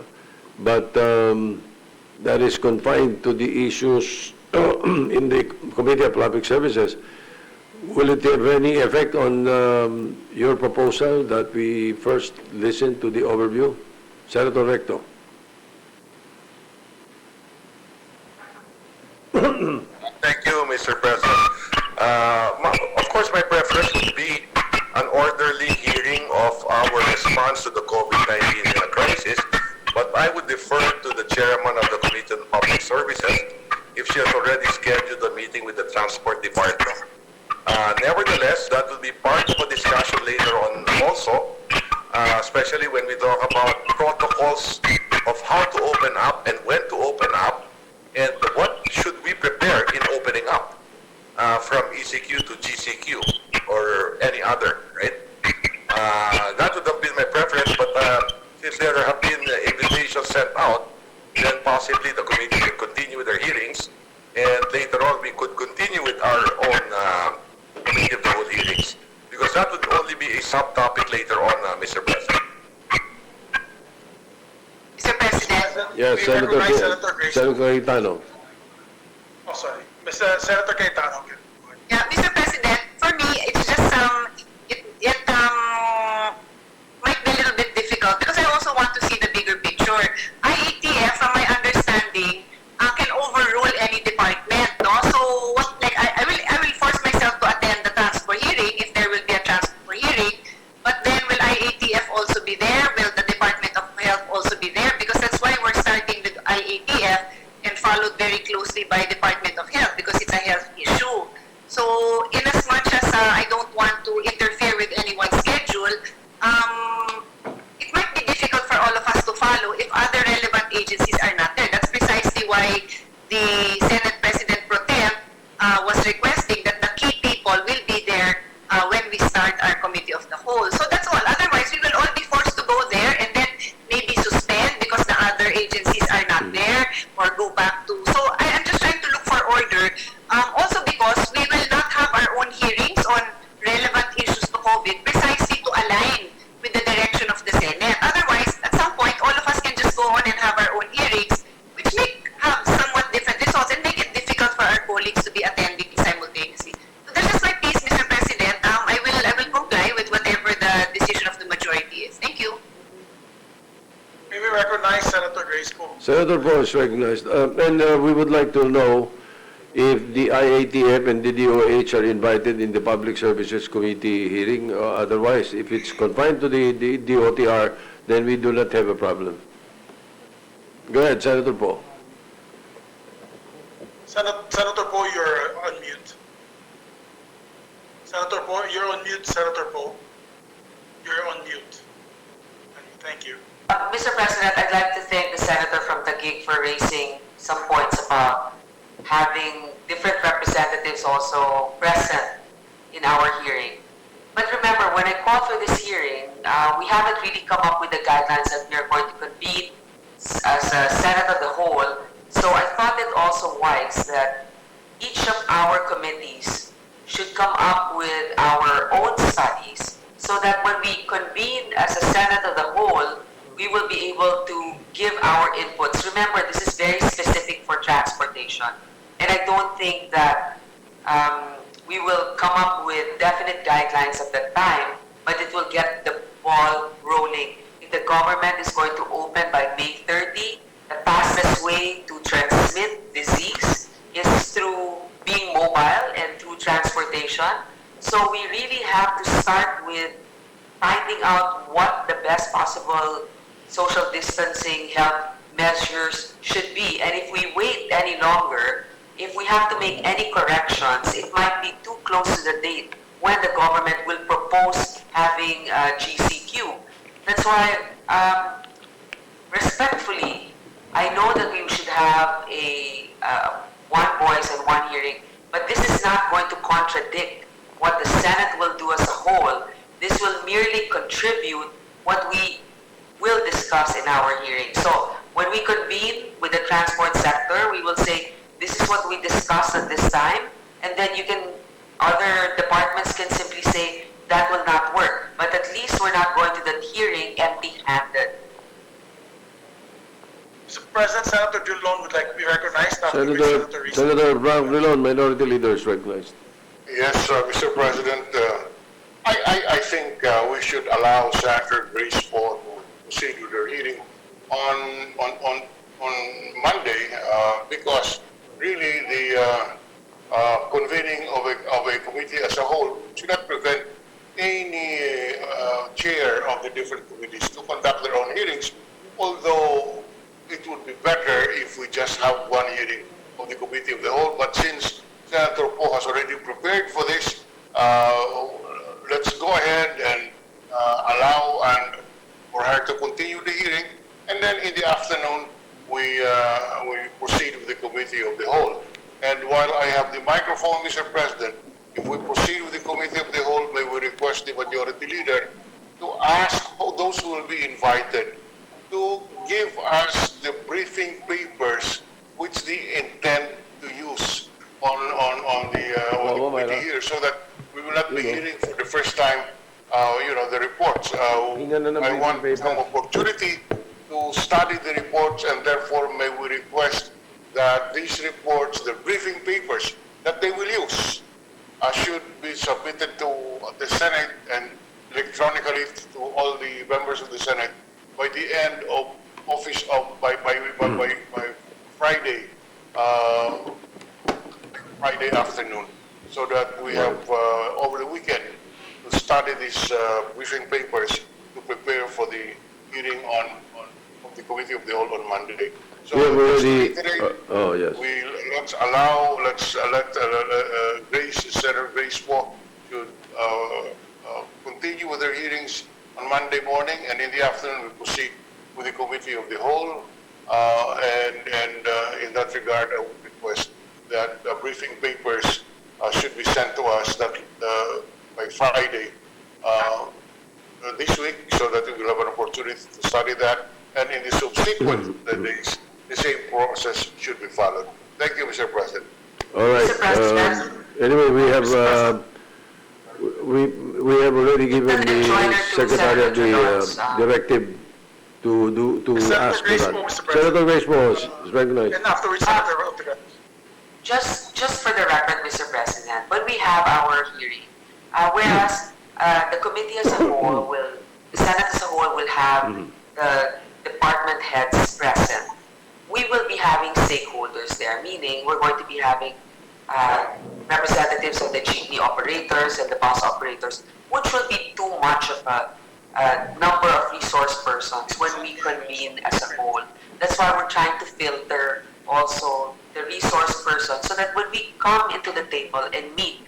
but that is confined to the issues in the Committee of Public Services. Will it have any effect on your proposal that we first listen to the overview? Senator Recto. Thank you, Mr. President. Of course, my preference would be an orderly hearing of our response to the COVID-19 crisis, but I would defer to the chairman of the Committee on Public Services if she has already scheduled a meeting with the Transport Department. Nevertheless, that will be part of a discussion later on also, especially when we talk about protocols of how to open up and when to open up, and what should we prepare in opening up from ECQ to GCQ or any other, right? That would have been my preference, but since there have been invitations sent out, then possibly the committee can continue with their hearings, and later on we could continue with our own committee of the whole hearings, because that would only be a subtopic later on, Mr. President. Mr. President. Yes, Senator Cayetano. Oh, sorry. Senator Cayetano. Yeah, Mr. President, for me, it's just it might be a little bit difficult, because I also want to see the bigger picture. IATF, from my understanding, can overrule any department, no? So what, like, I will force myself to attend the transport hearing if there will be a transport hearing, but then will IATF also be the Senate President Pro Tem was requesting that the key people will be there when we start our committee of the whole. So that's all. Otherwise, we will all be forced to go there and then maybe suspend because the other agencies are not there or go back to. So I'm just trying to look for order. Also because we will not have our own hearings on relevant issues to COVID precisely to align with the direction of the Senate. Otherwise, at some point, all of us can just go on and have our own hearings, which have somewhat different results and make it difficult for our colleagues to be attending simultaneously. So that's just my piece, Mr. President. I will comply with whatever the decision of the majority is. Thank you. May we recognize Senator Grace Poe? Senator Poe is recognized. And we would like to know if the IATF and the DOH are invited in the Public Services Committee hearing. Otherwise, if it's confined to the DOTR, then we do not have a problem. Go ahead, Senator Poe. Senator Poe, you're on mute. Senator Poe, you're on mute. Senator Poe, you're on mute. Thank you. Mr. President, I'd like to thank the senator from Taguig for raising some points about having different representatives also present in our hearing. But remember, when I called for this hearing, we haven't really come up with the guidelines that we are going to convene as a Senate of the whole. So I thought it also wise that each of our committees should come up with our own studies so that when we convene as a Senate of the whole, we will be able to give our inputs. Remember, this is very specific for transportation. And I don't think that we will come up with definite guidelines at that time, but it will get the ball rolling. If the government is going to open by May 30, the fastest way to transmit disease is through being mobile and through transportation. So we really have to start with finding out what the best possible social distancing health measures should be. And if we wait any longer, if we have to make any corrections, it might be too close to the date when the government will propose having GCQ. That's why, respectfully, I know that we should have a one voice and one hearing, but this is not going to contradict what the Senate will do as a whole. This will merely contribute what we will discuss in our hearing. So when we convene with the transport sector, we will say, this is what we discussed at this time, and then other departments can simply say, that will not work. But at least we're not going to the hearing empty-handed. Mr. President, Senator Drilon would like to be recognized. Senator Brown Drilon, Minority Leader, is recognized. Yes, Mr. President, I think we should allow Senator Grace Poe to proceed with her hearing on Monday because really the convening of a committee as a whole should not prevent any chair of the different committees to conduct their own hearings, although it would be better if we just have one hearing of the committee of the whole. But since Senator Poe has already prepared for this, let's go ahead and allow for her to continue the hearing, and then in the afternoon we proceed with the committee of the whole. And while I have the microphone, Mr. President, if we proceed with the committee of the whole, may we request the majority leader to ask those who will be invited to give us the briefing papers which they intend to use on the committee here, so that we will not be hearing for the first time, the reports. I want some opportunity to study the reports, and therefore may we request that these reports, the briefing papers that they will use, should be submitted to the Senate and electronically to all the members of the Senate by the end of office by Friday, Friday afternoon, so that we have over the weekend to study these briefing papers to prepare for the hearing on the committee of the whole on Monday. So yes. Let's let Senator Grace Poe should continue with their hearings on Monday morning, and in the afternoon we proceed with the committee of the whole. In that regard, I would request that briefing papers should be sent to us by Friday this week, so that we will have an opportunity to study that. And in the subsequent days, the same process should be followed. Thank you, Mr. President. All right. Mr. President. Anyway, we have already given the Secretariat the directive to ask for that. Senator Grace Moss is recognized. And afterwards, Senator Ortega. Just for the record, Mr. President, when we have our hearing, whereas the committee as a whole the Senate as a whole will have the department heads present, we will be having stakeholders there, meaning we're going to be having representatives of the jeepney operators and the bus operators, which will be too much of a number of resource persons when we convene as a whole. That's why we're trying to filter also the resource persons, so that when we come into the table and meet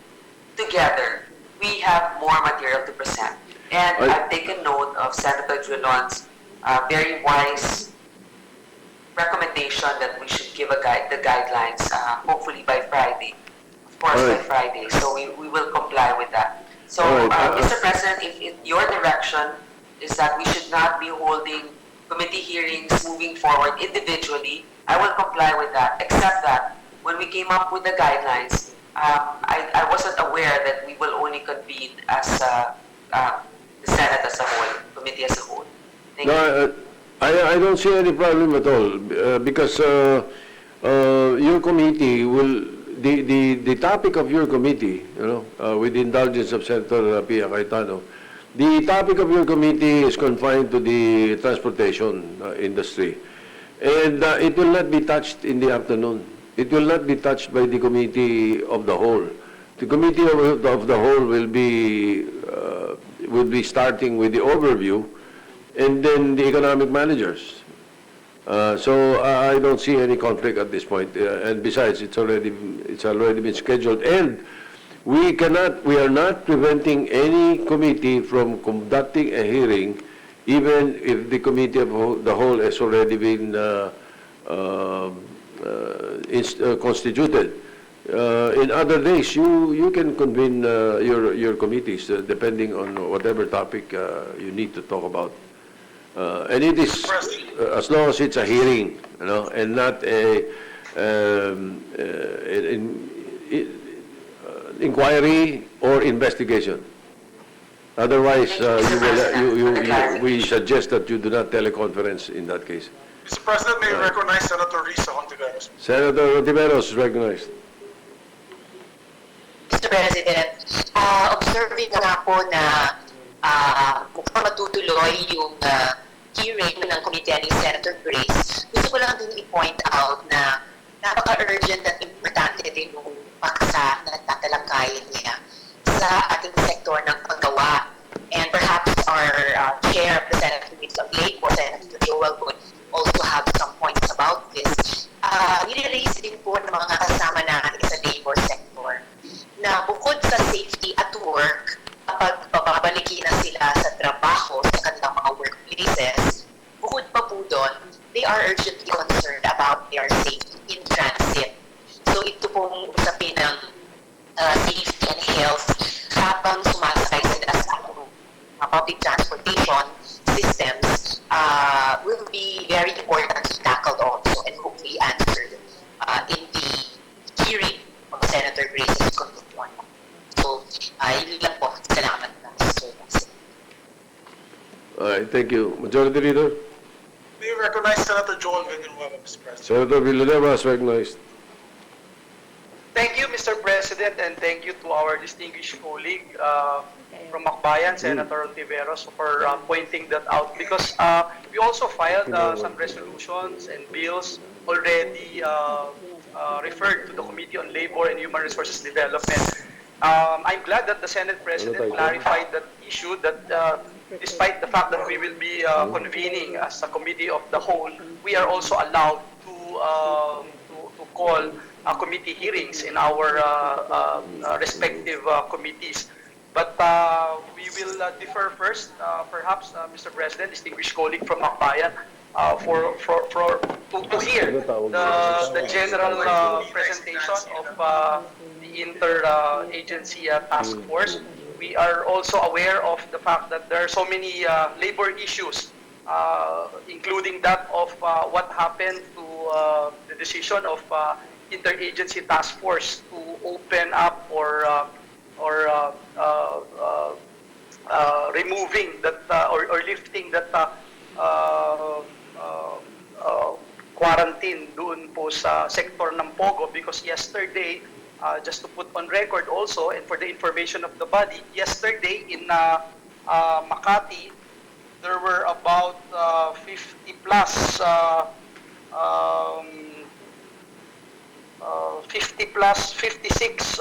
together, we have more material to present. And I've taken note of Senator Drilon's very wise recommendation that we should give the guidelines, hopefully by Friday. Of course, by Friday. So we will comply with that. So, Mr. President, if your direction is that we should not be holding committee hearings moving forward individually, I will comply with that, except that when we came up with the guidelines, I wasn't aware that we will only convene as the Senate as a whole, committee as a whole. Thank you. I don't see any problem at all, because your committee will, the topic of your committee, with the indulgence of Senator Pia Cayetano, the topic of your committee is confined to the transportation industry. And it will not be touched in the afternoon. It will not be touched by the committee of the whole. The committee of the whole will be starting with the overview, and then the economic managers. So I don't see any conflict at this point. And besides, it's already been scheduled. And we are not preventing any committee from conducting a hearing, even if the committee of the whole has already been constituted. In other days, you can convene your committees depending on whatever topic you need to talk about. And it is, as long as it's a hearing, and not inquiry or investigation. Otherwise, we suggest that you do not teleconference in that case. Mr. President, may I recognize Senator Risa Hontiveros. Senator Hontiveros is recognized. Mr. President, observing nga po na mukhang matutuloy yung hearing ng committee ni Senator Grace, gusto ko lang din i-point out na napaka-urgent at importante din yung paksa na tatalakayin niya sa ating sektor ng paggawa. And perhaps our chair of the Senate Committee of Labor, Senator Joel, would also have some points about this. Nire-raise din po ng mga kasama natin sa labor sector na bukod sa safety at work, kapag babalikin na sila sa trabaho sa kanilang mga workplaces, bukod pa po doon, they are urgently concerned about their safety in transit. So ito pong usapin ng safety and health habang sumasakay sila sa public transportation systems will be very important to tackle also and hopefully answered in the hearing of Senator Grace's constitution. So, yun lang po. Salamat na, Mr. President. All right, thank you. Majority Leader? May I recognize Senator Joel Villanueva, Mr. President. Senator Villanueva is recognized. Thank you, Mr. President, and thank you to our distinguished colleague from Macbayan, Senator Ontiveros, for pointing that out, because we also filed some resolutions and bills already referred to the Committee on Labor and Human Resources Development. I'm glad that the Senate President clarified that issue, that despite the fact that we will be convening as a committee of the whole, we are also allowed to call committee hearings in our respective committees. But we will differ first, perhaps, Mr. President, distinguished colleague from Macbayan, to hear the general presentation of the inter-agency task force. We are also aware of the fact that there are so many labor issues, including that of what happened to the decision of interagency task force to open up or removing that or lifting that quarantine doon po sa sector ng Pogo, because yesterday, just to put on record also and for the information of the body, yesterday in Makati, there were about 50 plus 56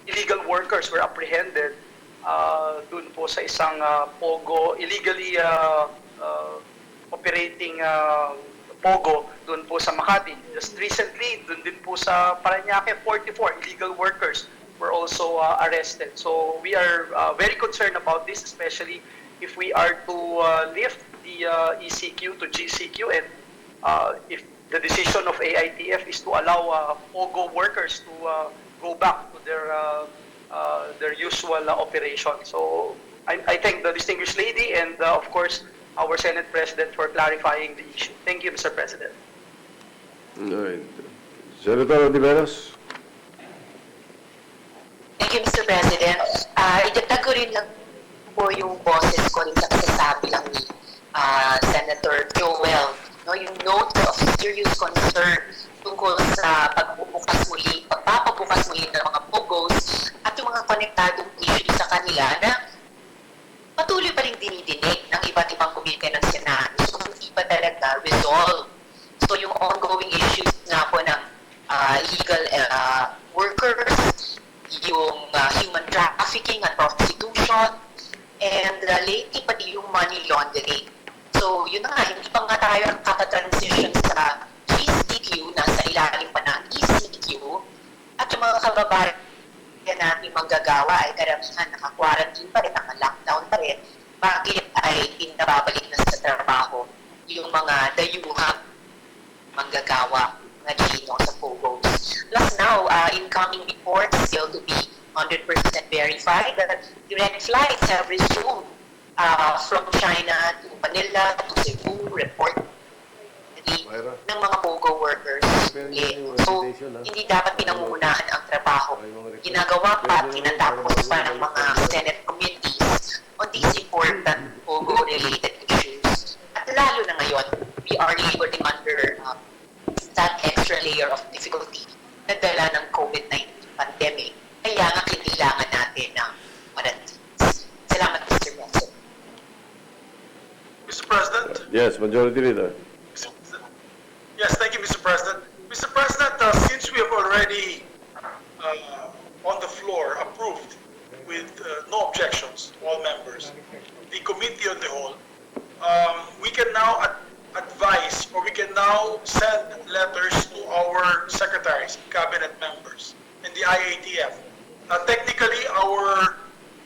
illegal workers were apprehended dun po sa isang Pogo, illegally operating Pogo dun po sa Makati. Just recently, dun din po sa Parañaque, 44 illegal workers were also arrested. So we are very concerned about this, especially if we are to lift the ECQ to GCQ, and if the decision of AITF is to allow Pogo workers to go back to their usual operation. So I thank the distinguished lady and of course our Senate President for clarifying the issue. Thank you, Mr. President. All right. Senator Oliveros. Thank you, Mr. President. Idagdag ko rin lang po yung boses ko rin sa kasasabi lang ni Senator Joel. No, yung note of serious concern tungkol sa pagpapabukas muli ng mga POGOs at yung mga konektadong issues sa kanila na patuloy pa rin dinidinig ng iba't ibang komite ng Senado. So, hindi pa talaga resolve. So, yung ongoing issues nga po ng illegal workers, yung human trafficking at prostitution, and lately pati yung money laundering. So, yun na nga, hindi pa nga tayo nakaka-transition sa GCQ, nasa ilalim pa ng ECQ, at yung mga kababayan natin manggagawa ay karamihan naka-quarantine pa rin, naka-lockdown pa rin. Bakit ay pinababalik na sa trabaho yung mga dayuhang manggagawa, mga Gino sa POGOs? Plus now, incoming reports still to be 100% verified that direct flights have resumed from China to Manila to Cebu, report ng mga POGO workers. So, hindi dapat pinangungunahan ang trabaho. Ginagawa pa at tinatapos pa ng mga Senate committees on these important POGO-related issues. At lalo na ngayon, we are laboring under that extra layer of difficulty na dala ng COVID-19 pandemic. Kaya nga kailangan natin ng penalties. Salamat, Mr. President. Mr. President? Yes, Majority Leader. Yes, thank you, Mr. President. Mr. President, since we have already on the floor approved with no objections, all members, the committee on the whole, we can now advise, or we can now send letters to our secretaries, cabinet members, and the IATF. Technically, our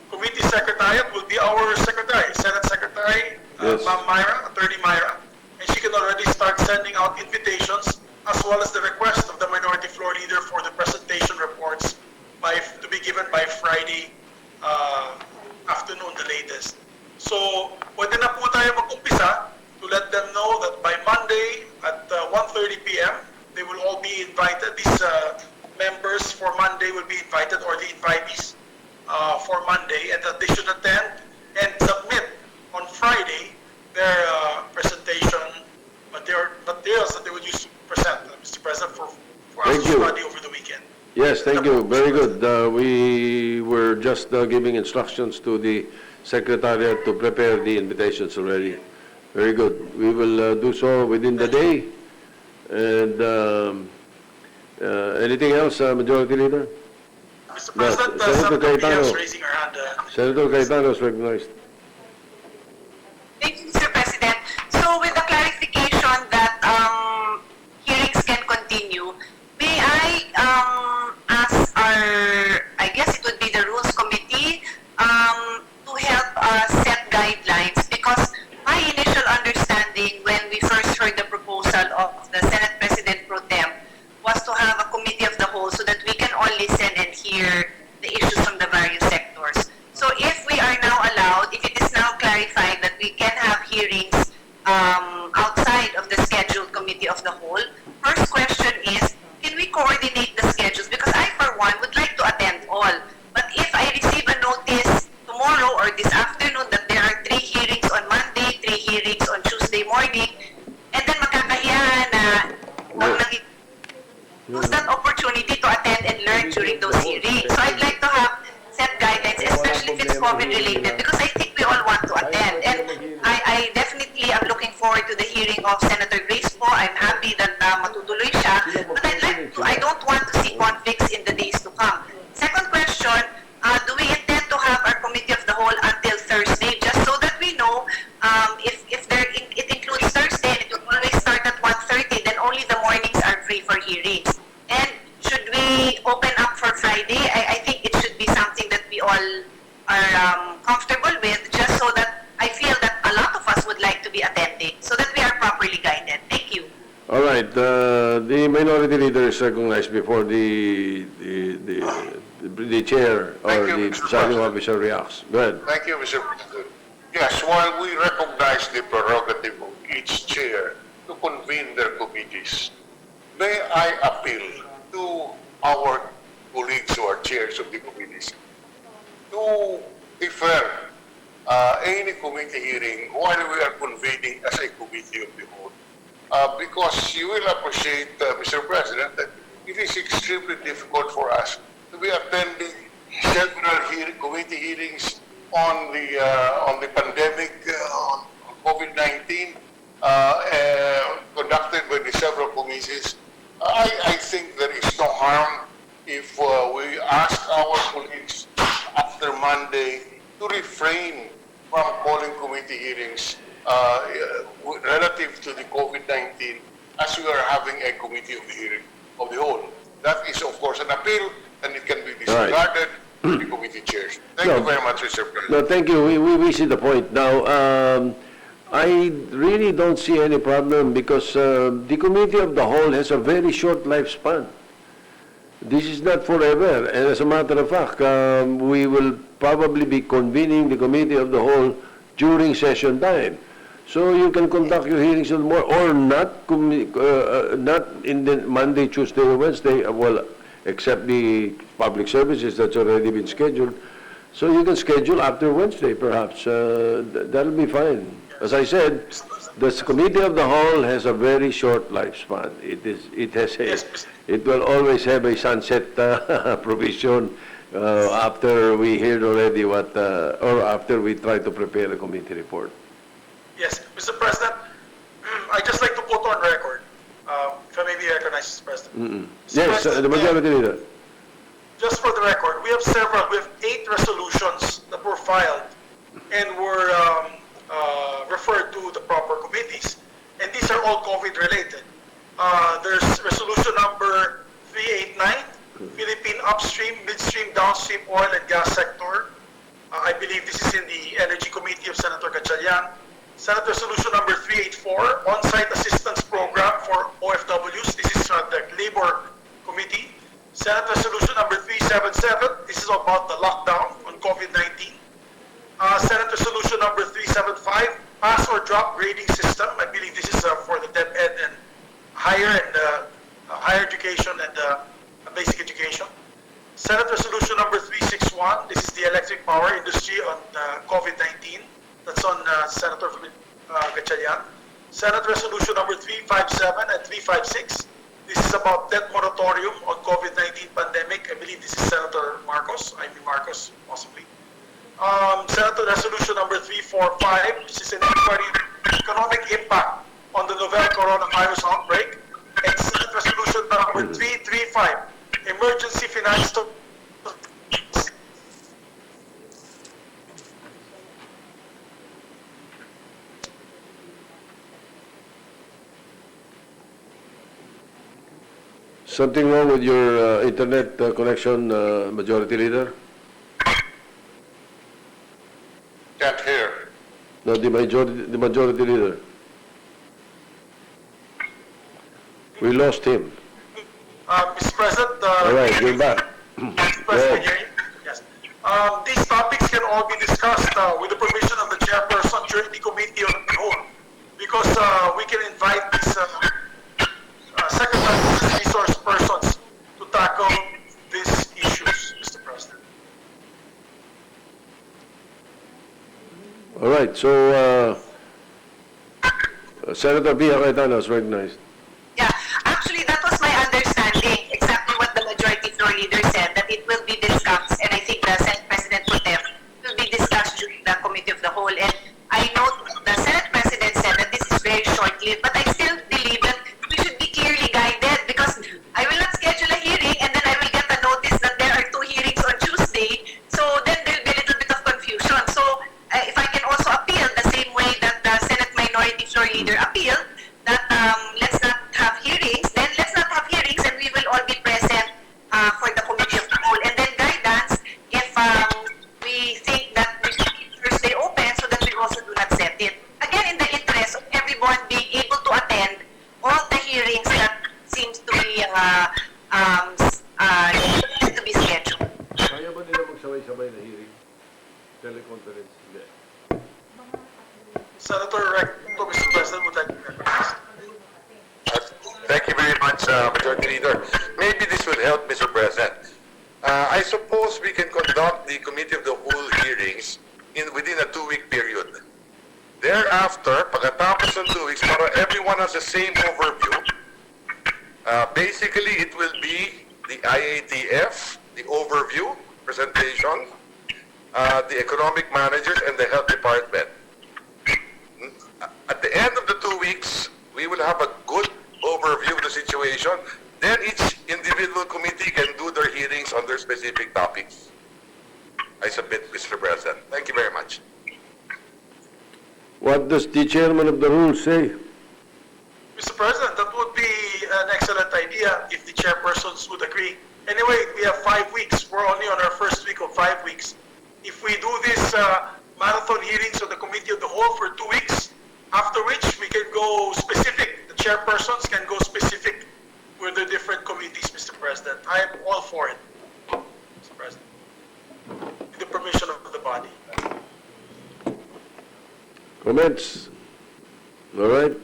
committee secretariat will be our secretary, Senate Secretary, Ma'am Myra, Attorney Myra, and she can already start sending out invitations as well as the request of the Minority Floor Leader for the presentation reports to be given by Friday afternoon, the latest. So, pwede na po tayo mag-umpisa to let them know that by Monday at 1:30 p.m., they will all be invited. These members for Monday will be invited, or the invitees for Monday, and that they should attend and submit on Friday their presentation materials that they would use to present, Mr. President, for us to study over the weekend. Yes, thank you. Very good. We were just giving instructions to the Secretariat to prepare the invitations already. Very good. We will do so within the day. And anything else, Majority Leader? Mr. President, Senator Cayetano is raising her hand. Senator Cayetano is recognized. Thank you, Mr. President. So with the clarification that hearings can continue, may I ask I guess it would be the Rules Committee, to help set guidelines, because my initial understanding hearings outside of the scheduled committee of the whole. First question is, can we coordinate the schedules? Because I, for one, would like to attend all. But if I receive a notice tomorrow or this afternoon that there are 3 hearings on Monday, 3 hearings on Tuesday morning, and then makakahiya na use that opportunity to attend and learn during those hearings. So I'd like to have set guidelines, especially if it's COVID related, because I think we all want to attend. And I definitely am looking forward to the hearing of Senator Grace Po. I'm happy that matutuloy siya. But I don't want to see conflicts in the days to come. Second question, do we intend to have our committee of the whole until Thursday, just so that we know if it includes Thursday and it will always start at 1:30, then only the mornings are free for hearings. And should we open up for Friday? I think it should be something that we all are comfortable with, just so that I feel that a lot of us would like to be attending, so that we are properly guided. Thank you. All right, the minority leader is recognized before the chair or the presiding officer reacts. Go ahead. Thank you, Mr. President. Yes, while we recognize the prerogative of each chair to convene their committees, may I appeal to our colleagues who are chairs of the committees to defer any committee hearing while we are convening as a committee of the whole. Because you will appreciate, Mr. President, that it is extremely difficult for us to be attending several committee hearings on the pandemic, on COVID-19, conducted by the several committees. I think there is no harm if we ask our colleagues after Monday to refrain from calling committee hearings relative to the COVID-19 as we are having a committee of the hearing of the whole. That is, of course, an appeal, and it can be disregarded by the committee chairs. Thank you very much, Mr. President. No, thank you. We see the point. Now, I really don't see any problem because the committee of the whole has a very short lifespan. This is not forever. And as a matter of fact, we will probably be convening the committee of the whole during session time. So you can conduct your hearings on more or not, not in the Monday, Tuesday, or Wednesday, well, except the public services that's already been scheduled. So you can schedule after Wednesday, perhaps. That'll be fine. As I said, the committee of the whole has a very short lifespan. It will always have a sunset provision after we hear already or after we try to prepare a committee report. Yes, Mr. President, I'd just like to put on record, if I may be recognized, Mr. President. Yes, the majority leader. Just for the record, we have 8 resolutions that were filed and were referred to the proper committees. And these are all COVID related. There's resolution number 389, Philippine upstream, midstream, downstream oil and gas sector. I believe this is in the Energy Committee of Senator Gatchalian. Senate Resolution number 384, On-Site Assistance Program for OFWs. This is the Labor Committee. Senate Resolution number 377, this is about the lockdown on COVID-19. Senate Resolution number 375, Pass or Drop Grading System. I believe this is for the DepEd and higher education and basic education. Senate Resolution number 361, this is the electric power industry on COVID-19. That's on Senator Gatchalian. Senate Resolution number 357 and 356. This is about debt moratorium on COVID-19 pandemic. I believe this is Senator Marcos, Amy Marcos, possibly. Senator Resolution number 345, which is an inquiry economic impact on the novel coronavirus outbreak. And Senate Resolution number 335, emergency finance. Something wrong with your internet connection, Majority Leader? Can't hear. No, the Majority Leader. We lost him. Mr. President, all right, you're back. Mr. President, yes. These topics can all be discussed with the permission of the chairperson during the committee on the whole. invite these secretaries, resource persons to tackle these issues, Mr. President. All right, so Senator Pia Cayetano is recognized. Yeah, actually, that was my understanding, exactly what the majority floor leader said, that it will be discussed, and I think the Senate President put them, will be discussed during the Committee of the Whole. And I know the Senate President said that this is very short-lived, but I still believe that we should be clearly guided, because I will not schedule a hearing and then I will get a notice that there are 2 hearings on Tuesday, so then there will be a little bit of confusion. So if I can also appeal the same way that the Senate Minority Floor Leader appealed, that let's not have hearings, then let's not have hearings and we will all be present for the Committee of the Whole. And then guidance if we think that we should keep Thursday open so that we also do not set it. Again, in the interest of everyone being able to attend all the hearings that seems to be scheduled. Kaya ba nila magsabay-sabay na hearing? Teleconference? Hindi. Senator Recto, Mr. President, would like to recognize. Thank you very much, Majority Leader. Maybe this will help, Mr. President. I suppose we can conduct the Committee of the Whole hearings within a 2-week period. Thereafter, pagkatapos ng 2 weeks, para everyone has the same overview, basically it will be the IATF, the overview, presentation, the economic managers, and the health department. At the end of the 2 weeks, we will have a good overview of the situation. Then each individual committee can do their hearings on their specific topics. I submit, Mr. President. Thank you very much. What does the chairman of the rules say? Mr. President, that would be an excellent idea if the chairpersons would agree. Anyway, we have 5 weeks. We're only on our first week of 5 weeks. If we do this marathon hearings of the Committee of the Whole for 2 weeks, after which we can go specific. The chairpersons can go specific with the different committees, Mr. President. I am all for it, Mr. President. With the permission of the body. Comments? All right.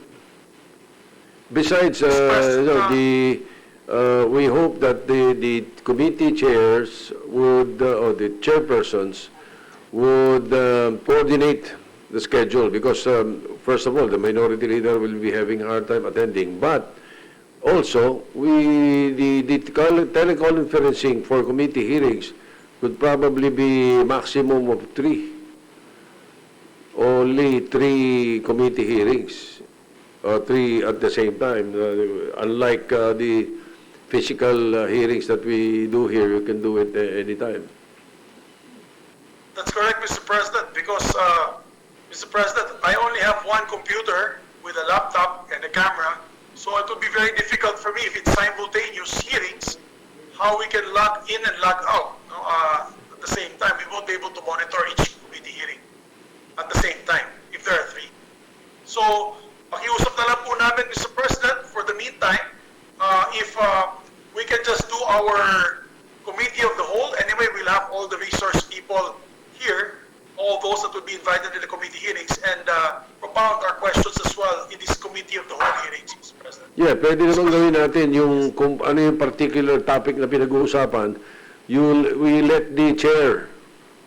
Besides, we hope that the committee chairs would, or the chairpersons, would coordinate the schedule, because first of all, the minority leader will be having a hard time attending, but also the teleconferencing for committee hearings could probably be maximum of 3. Only 3 committee hearings, or 3 at the same time. Unlike the physical hearings that we do here, you can do it anytime. That's correct, Mr. President, because, Mr. President, I only have one computer with a laptop and a camera, so it would be very difficult for me if it's simultaneous hearings, how we can log in and log out at the same time. We won't be able to monitor each committee hearing at the same time if there are 3. So, pakiusap na lang po namin, Mr. President, for the meantime, if we can just do our Committee of the Whole. Anyway, we'll have all the resource people here, all those that will be invited to the committee hearings, and propound our questions as well in this Committee of the Whole hearings, Mr. President. Yeah, pwede naman gawin natin yung kung ano yung particular topic na pinag-uusapan, we let the chair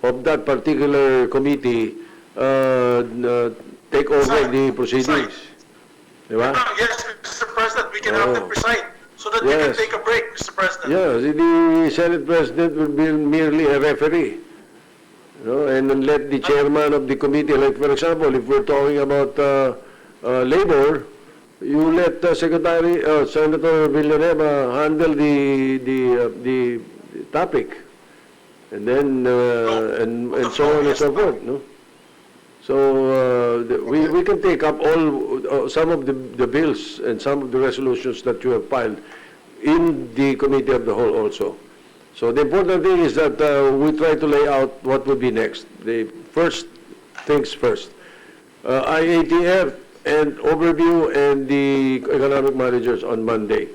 of that particular committee take over the proceedings. Diba? Yes, Mr. President, we can have them preside so that we can take a break, Mr. President. Yeah, the Senate President will be merely a referee. And then let the chairman of the committee, like for example, if we're talking about labor, you let Senator Villanueva handle the topic, and then and so on and so forth. No? So we can take up some of the bills and some of the resolutions that you have filed in the Committee of the Whole also. So the important thing is that we try to lay out what will be next. The first things first. IATF and overview and the economic managers on Monday.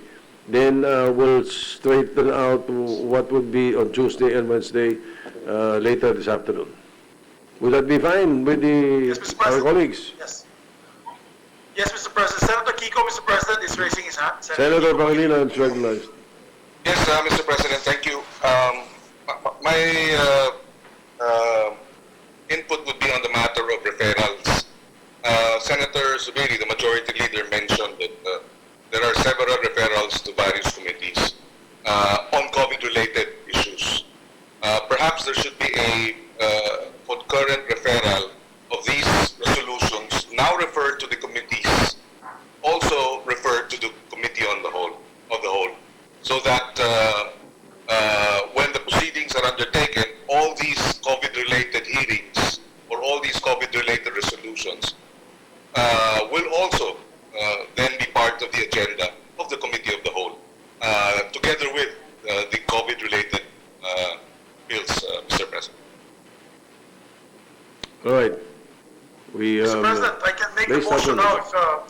Then we'll straighten out what would be on Tuesday and Wednesday later this afternoon. Will that be fine with our colleagues? Yes. Yes, Mr. President. Senator Kiko Kiko, Mr. President, is raising his hand. Senator Pangilinan is recognized. Yes, Mr. President, thank you. My input would be on the matter of referrals. Senator Zubiri, the majority leader, mentioned that there are several referrals to various committees on COVID-related issues. Perhaps there should be a concurrent referral of these resolutions now referred to the committees, also referred to the committee on the whole, so that when the proceedings are undertaken, all these COVID-related hearings or all these COVID-related resolutions will also then be part of the agenda of the committee of the whole, together with the COVID-related bills, Mr. President. All right. Mr. President, I can make a motion now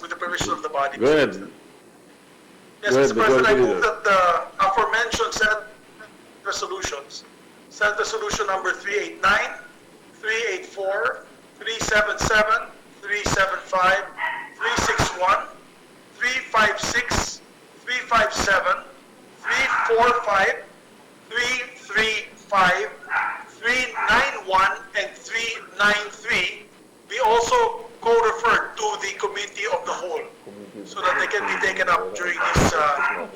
with the permission of the body. Go ahead. Yes, Go ahead, Mr. President, I Majority move Leader. that the aforementioned Senate resolutions, Senate Resolution number 389, 384, 377, 375, 361, 356, 357, 345, 335, 391, and 393 be also co-referred to the committee of the whole, so that they can be taken up during these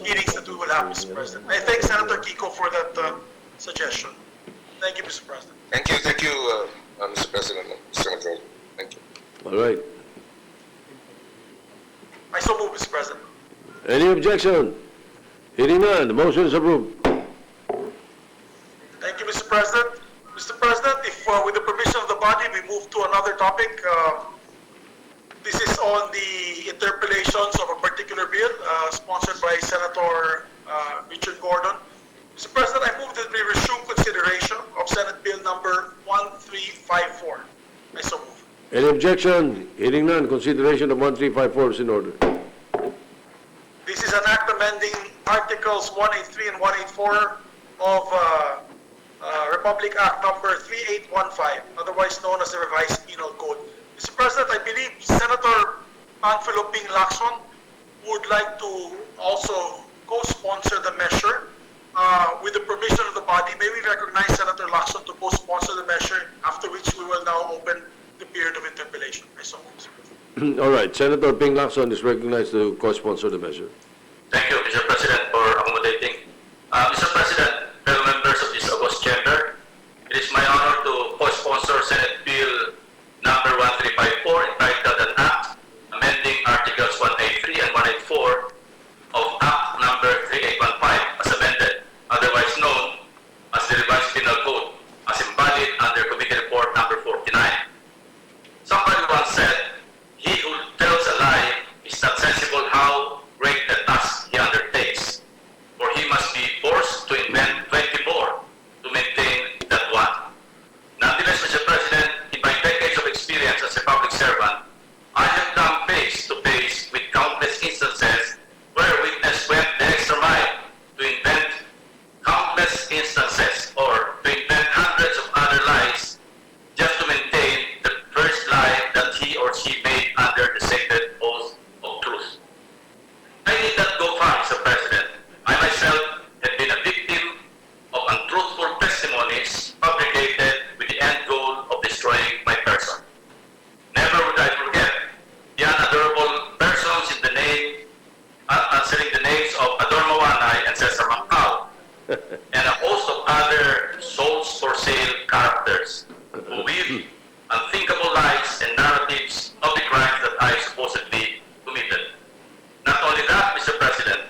hearings that we will have, Mr. President. I thank Senator Kiko for that suggestion. Thank you, Mr. President. Thank you, Mr. President, Mr. Majority. Thank you. All right. I so move, Mr. President. Any objection? Hearing none, the motion is approved. Thank you, Mr. President. Mr. President, if with the permission of the body, we move to another topic. This is on the interpellations of a particular bill sponsored by Senator Richard Gordon. Mr. President, I move that we resume consideration of Senate Bill number 1354. I so move. Any objection? Hearing none, consideration of 1354 is in order. This is an act amending Articles 183 and 184 of Republic Act number 3815, otherwise known as the Revised Penal Code. Mr. President, I believe Senator Panfilo Ping Lacson would like to also co-sponsor the measure. With the permission of the body, may we recognize Senator Lacson to co-sponsor the measure, after which we will now open the period of interpellation. I so move, Mr. President. All right, Senator Ping Lacson is recognized to co-sponsor the measure. Thank you, Mr. President, for accommodating. Mr. President, fellow members of this august chamber, it is my honor to co-sponsor Senate Bill number 1354, entitled an Act amending Articles 183 and 184 of Act number 3815 as amended, otherwise known as the Revised Penal Code, as embodied under Committee Report number 49. Somebody once said, "He who tells a lie is not sensible how great a task he undertakes, for he must be forced to invent 20 more to maintain that one." Nonetheless, Mr. President, in my decades of experience as a public servant, I have come face to face with countless instances where a witness went the extra mile to invent countless instances or to invent hundreds of other lies just to maintain the first lie that he or she made under the sacred oath of truth. I need not go far, Mr. President. I myself have been a victim of untruthful testimonies fabricated with the end goal of destroying my person. Never would I forget the unadorable persons in the name, answering the names of Ador Mawanay and Cesar Macau, and a host of other souls for sale characters who weave unthinkable lies and narratives of the crimes that I supposedly committed. Not only that, Mr. President,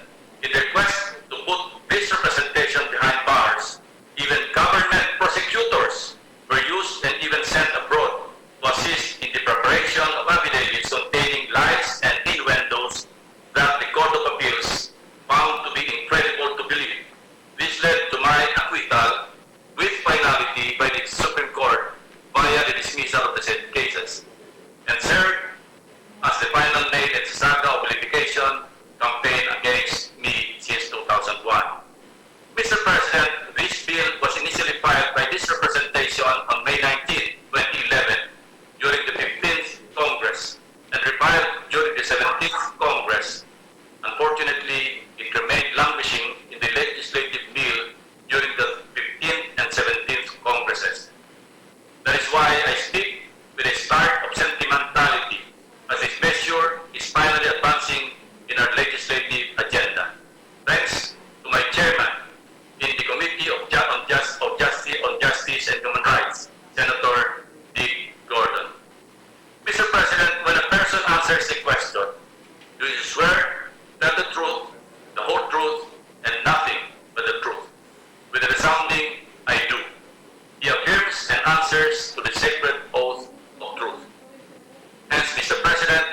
in their quest to put this representation behind bars, even government prosecutors were used and even sent abroad to assist in the preparation of affidavits containing lies and innuendos that the Court of Appeals found to be incredible to believe. This led to my acquittal with finality by the Supreme Court via the dismissal of the said cases, and served as the final nail in the saga of litigation campaign against me since 2001. Mr. President, this bill was initially filed by this representation on May 19, 2011, during the 15th Congress, and revived during the 17th Congress unfortunately, it remained languishing in the legislative bill during the 15th and 17th Congresses. That is why I speak with a start of sentimentality as this measure is finally advancing in our legislative agenda. Thanks to my chairman in the Committee on Justice and Human Rights, Senator Dick Gordon. Mr. President, when a person answers a question, do you swear that the truth, the whole truth, and nothing but the truth? With a resounding, I do. He affirms and answers to the sacred oath of truth. Hence, Mr. President,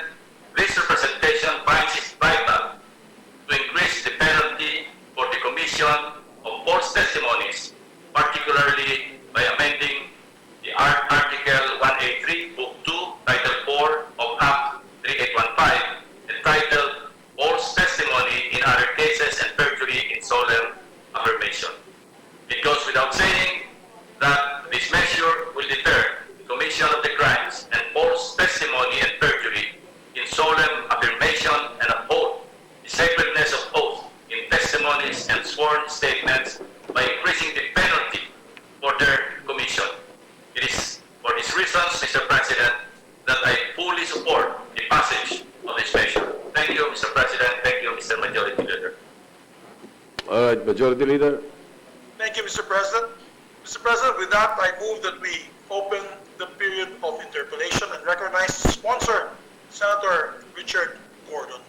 this representation finds it vital to increase the penalty for the commission of false testimonies, particularly by amending the Article 183, Book 2, Title 4 of Act 3815, entitled False Testimony in Other Cases and Perjury in Solemn Affirmation. It goes without saying that this measure will deter the commission of the crimes and false testimony and perjury in solemn affirmation and uphold the sacredness of oath in testimonies and sworn statements by increasing the penalty for their commission. It is for these reasons, Mr. President, that I fully support the passage of this measure. Thank you, Mr. President. Thank you, Mr. Majority Leader. All right, Majority Leader. Thank you, Mr. President. Mr. President, with that, I move that we open the period of interpellation and recognize the sponsor, Senator Richard Gordon.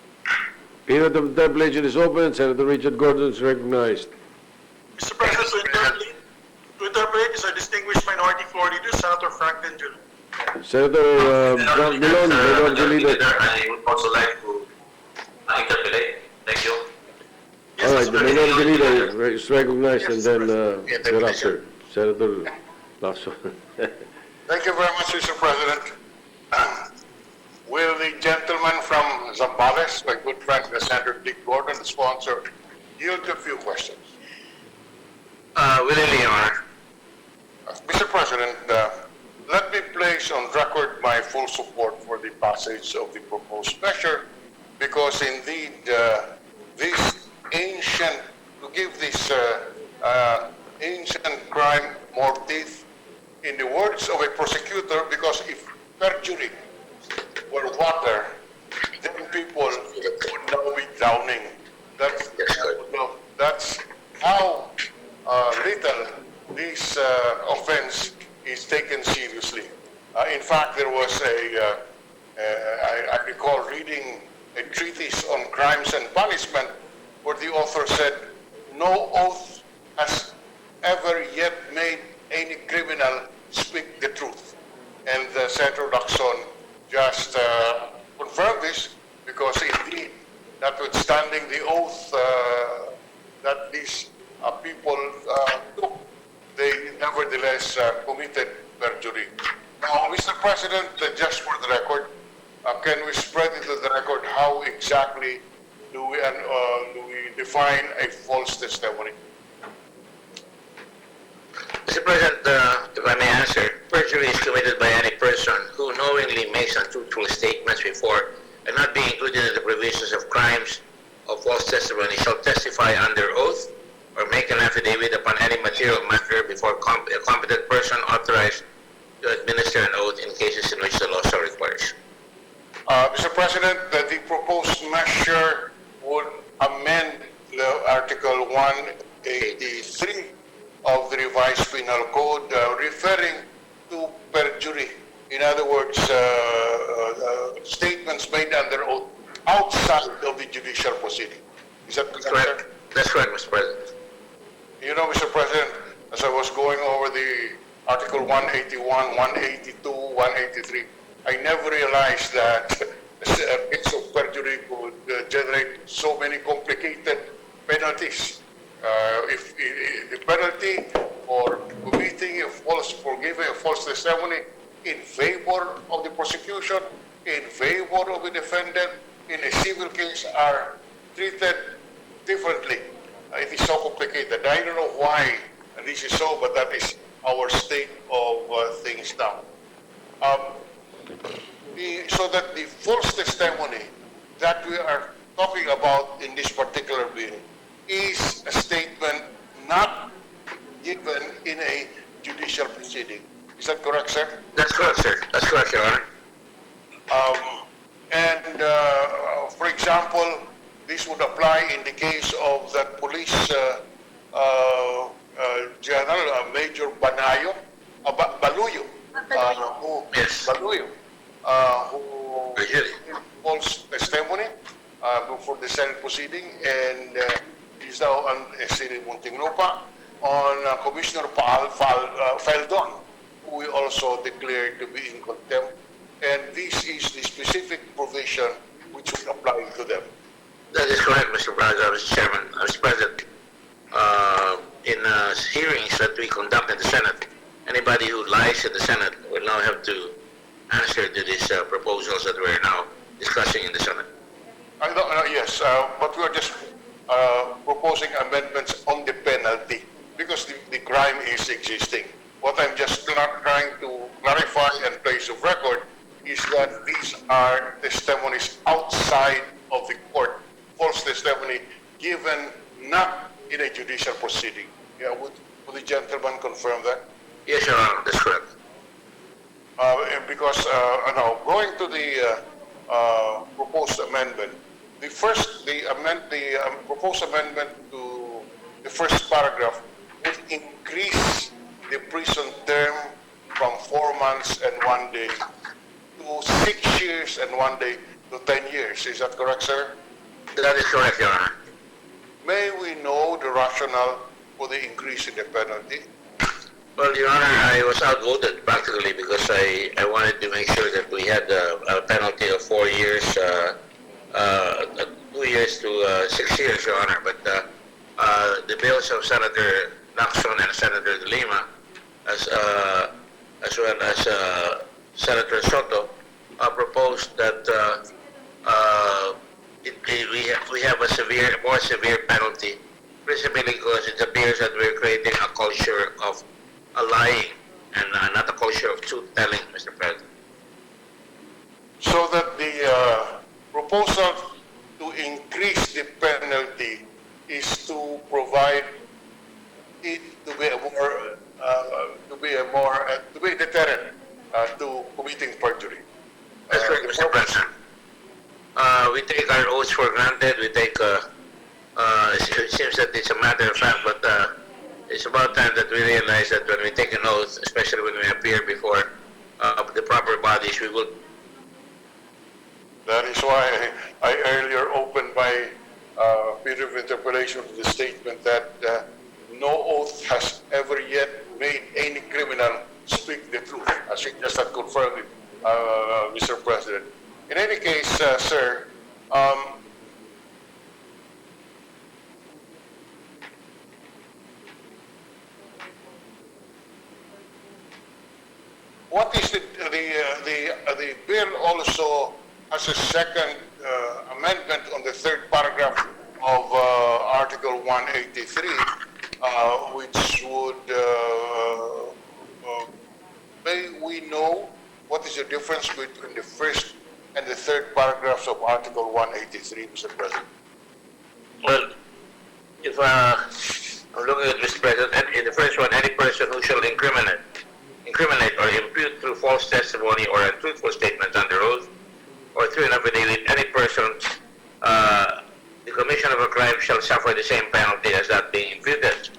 Period of interpellation is open. Senator Richard Gordon is recognized. Mr. President, to interpellate is our distinguished minority floor leader, Senator Franklin Drilon. Senator Frank Drilon, Minority Leader. I would also like to interpellate. Thank you. All right, the Minority Leader is recognized, and then thereafter, Senator Lasso. Thank you very much, Mr. President. Will the gentleman from Zambales, my good friend, Senator Dick Gordon, the sponsor, yield to a few questions? Willingly, Your Honor. Mr. President, let me place on record my full support for the passage of the proposed measure, because indeed this ancient, to give this ancient crime more teeth, in the words of a prosecutor, because if perjury were water, then people would now be drowning. That's how little this offense is taken seriously. In fact, there was I recall reading a treatise on crimes and punishment where the author said, no oath has ever yet made any criminal speak the truth. And Senator Lacson just confirmed this, because indeed, notwithstanding the oath that these people took, they nevertheless committed perjury. Now, Mr. President, just for the record, can we spread into the record how exactly do we define a false testimony? Mr. President, if I may answer, perjury is committed by any person who knowingly makes untruthful statements before and not being included in the provisions of crimes of false testimony shall testify under oath or make an affidavit upon any material matter before a competent person authorized to administer an oath in cases in which the law so requires. Mr. President, the proposed measure would amend the Article 183 of the revised Penal Code, referring to perjury. In other words, statements made under oath outside of the judicial proceeding. Is that correct? That's correct, Mr. President. You know, Mr. President, as I was going over the Article 181, 182, 183, I never realized that a piece of perjury could generate so many complicated penalties. If the penalty for committing for giving a false testimony in favor of the prosecution, in favor of the defendant, in a civil case are treated differently. It is so complicated. I don't know why this is so, but that is our state of things now. So that the false testimony that we are talking about in this particular bill is a statement not given in a judicial proceeding. Is that correct, sir? That's correct, sir. That's correct, Your Honor. For example, this would apply in the case of that police general, Major Banayo, Baluyo, Baluyo, who gave false testimony before the Senate proceeding, and is now on Siri Muntinlupa on Commissioner Feldon, who we also declared to be in contempt. And this is the specific provision which would apply to them. That is correct, Mr. Chairman. Mr. President, in hearings that we conduct in the Senate, anybody who lies in the Senate will now have to answer to these proposals that we're now discussing in the Senate. Yes, but we are just proposing amendments on the penalty because the crime is existing. What I'm just trying to clarify and place of record is that these are testimonies outside of the court, false testimony given not in a judicial proceeding. Yeah, would the gentleman confirm that? Yes, Your Honor, that's correct. Because now going to the proposed amendment, the proposed amendment to the first paragraph would increase the prison term from 4 months and 1 day to 6 years and 1 day to 10 years. Is that correct, sir? That is correct, Your Honor. May we know the rationale for the increase in the penalty? Well, Your Honor, I was outvoted practically because I wanted to make sure that we had a penalty of 4 years, 2 years to 6 years, Your Honor. But the bills of Senator Lacson and Senator De Lima, as well as Senator Soto, proposed that we have a more severe penalty, principally because it appears that we're creating a culture of lying and not a culture of truth-telling, Mr. President. So that the proposal to increase the penalty is to provide it to be a deterrent to committing perjury. That's correct, Mr. President. We take our oaths for granted. We take, it seems that it's a matter of fact, but it's about time that we realize that when we take an oath, especially when we appear before the proper bodies, we will. That is why I earlier opened my period of interpolation to the statement that no oath has ever yet made any criminal speak the truth, as you just had confirmed it, Mr. President. In any case, sir, what is the bill also has a second amendment on the third paragraph of Article 183, which would, may we know what is the difference between the first and the third paragraphs of Article 183, Mr. President? Well, if I'm looking at Mr. President, in the first one, any person who shall incriminate or impute through false testimony or untruthful statements under oath or through an affidavit, any person, the commission of a crime shall suffer the same penalty as that being imputed.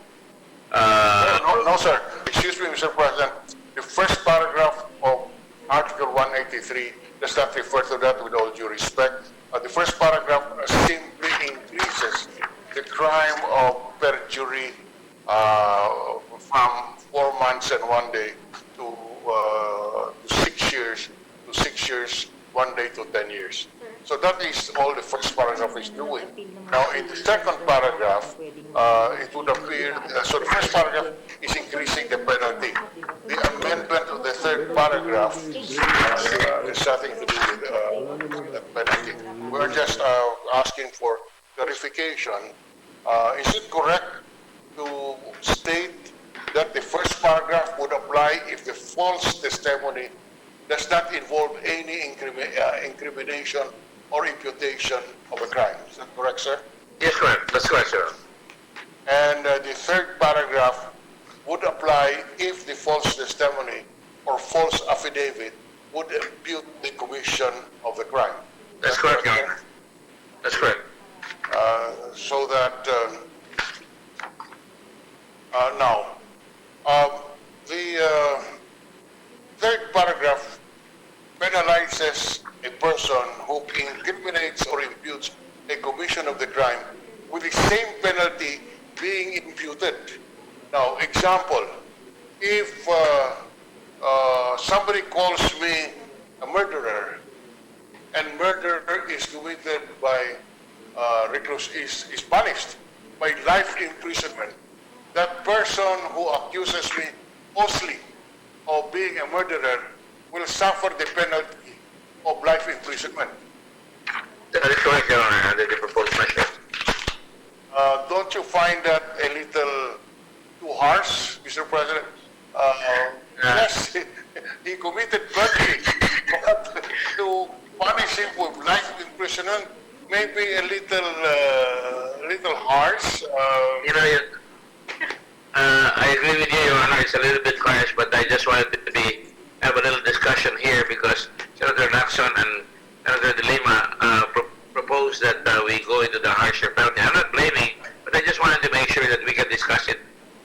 No, sir. Excuse me, Mr. President. The first paragraph of Article 183 does not refer to that with all due respect. The first paragraph simply increases the crime of perjury from 4 months and 1 day to 6 years, 1 day to 10 years. So that is all the first paragraph is doing. Now, in the second paragraph, it would appear, so the first paragraph is increasing the penalty. The amendment of the third paragraph has nothing to do with the penalty. We're just asking for clarification. Is it correct to state that the first paragraph would apply if the false testimony does not involve any incrimination or imputation of a crime. Is that correct, sir? Yes, correct. That's correct, sir. And the third paragraph would apply if the false testimony or false affidavit would impute the commission of the crime. That's correct, Your Honor. That's correct. So that now the third paragraph penalizes a person who incriminates or imputes a commission of the crime with the same penalty being imputed. Now, example, if somebody calls me a murderer, and murder is committed by is punished by life imprisonment, that person who accuses me falsely of being a murderer will suffer the penalty of life imprisonment. That is correct, Your Honor, under the proposed measure. Don't you find that a little too harsh, Mr. President? Yes, he committed perjury, but to punish him with life imprisonment may be a little harsh. I agree with you, Your Honor. It's a little bit harsh, but I just wanted to have a little discussion here because Senator Lacson and Senator De Lima proposed that we go into the harsher penalty. I'm not blaming, but I just wanted to make sure that we can discuss it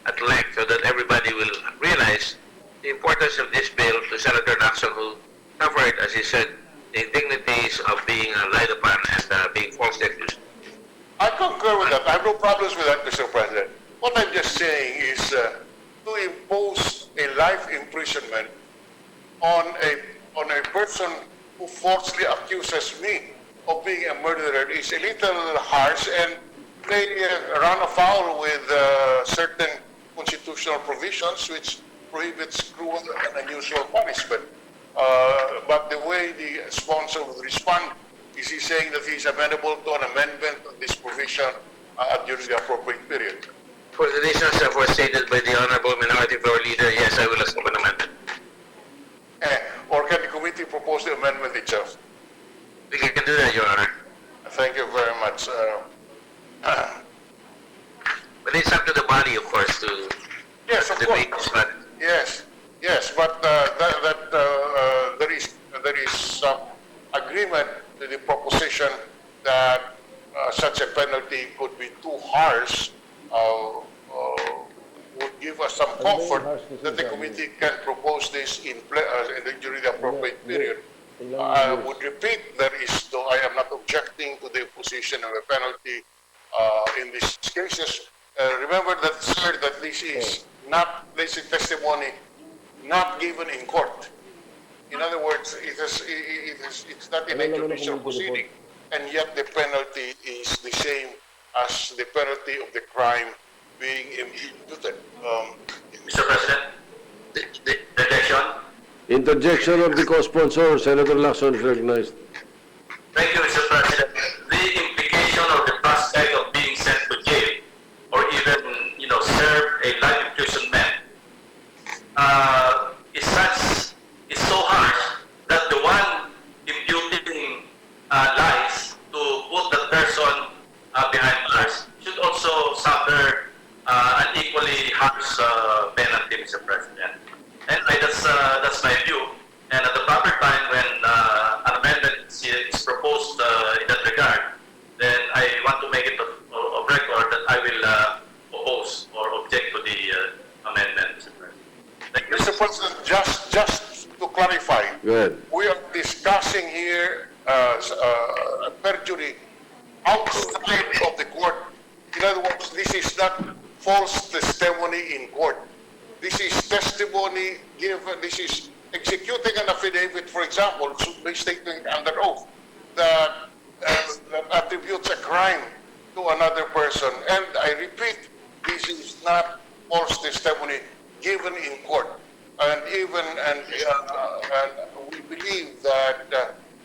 at length so that everybody will realize the importance of this bill to Senator Lacson, who suffered, as he said, the indignities of being lied upon and being falsely accused. I concur with that. I have no problems with that, Mr. President. What I'm just saying is to impose a life imprisonment on a person who falsely accuses me of being a murderer is a little harsh and may run afoul with certain constitutional provisions which prohibits cruel and unusual punishment. But the way the sponsor would respond is he saying that he's amenable to an amendment of this provision during the appropriate period. For the reasons that were stated by the Honorable Minority Floor Leader, yes, I will assume an amendment. Or can the committee propose the amendment itself? We can do that, Your Honor. Thank you very much. But it's up to the body, of course, to yes, of debate course. this matter. Yes, but there is some agreement to the proposition that such a penalty could be too harsh. Would give us some comfort that the committee can propose this during the appropriate period. I would repeat that I am not objecting to the position of a penalty in these cases. Remember that, sir, that this is testimony not given in court. In other words, it's not in a judicial proceeding, and yet the penalty is the same as the penalty of the crime being imputed. Mr. President, the objection. Interjection of the co-sponsor, Senator Lacson is recognized. Thank you, Mr. President. The implication of the prospect of being sent to jail or even, serve a life imprisonment is so harsh that the one imputing lies to put the person behind bars should also suffer an equally harsh penalty, Mr. President. And that's my view. And at the proper time when an amendment is proposed in that regard, then I want to make it of record that I will oppose or object to the amendment, Mr. President. Thank you. Mr. President, just to clarify, Go ahead. we are discussing here perjury outside of the court. In other words, this is not false testimony in court. This is testimony given, this is executing an affidavit, for example, should be stated under oath that attributes a crime to another person. And I repeat, this is not false testimony given in court. And we believe that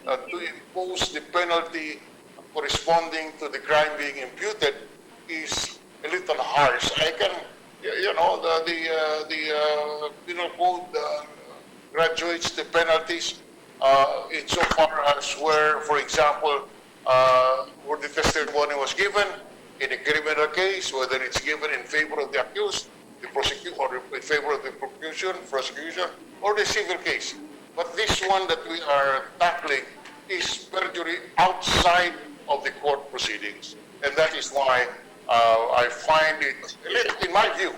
to impose the penalty corresponding to the crime being imputed is a little harsh. I can, the penal code graduates the penalties insofar as where, for example, where the testimony was given in a criminal case, whether it's given in favor of the accused, the prosecution, or in favor of the prosecution, or the civil case. But this one that we are tackling is perjury outside of the court proceedings, and that is why I find it, in my view,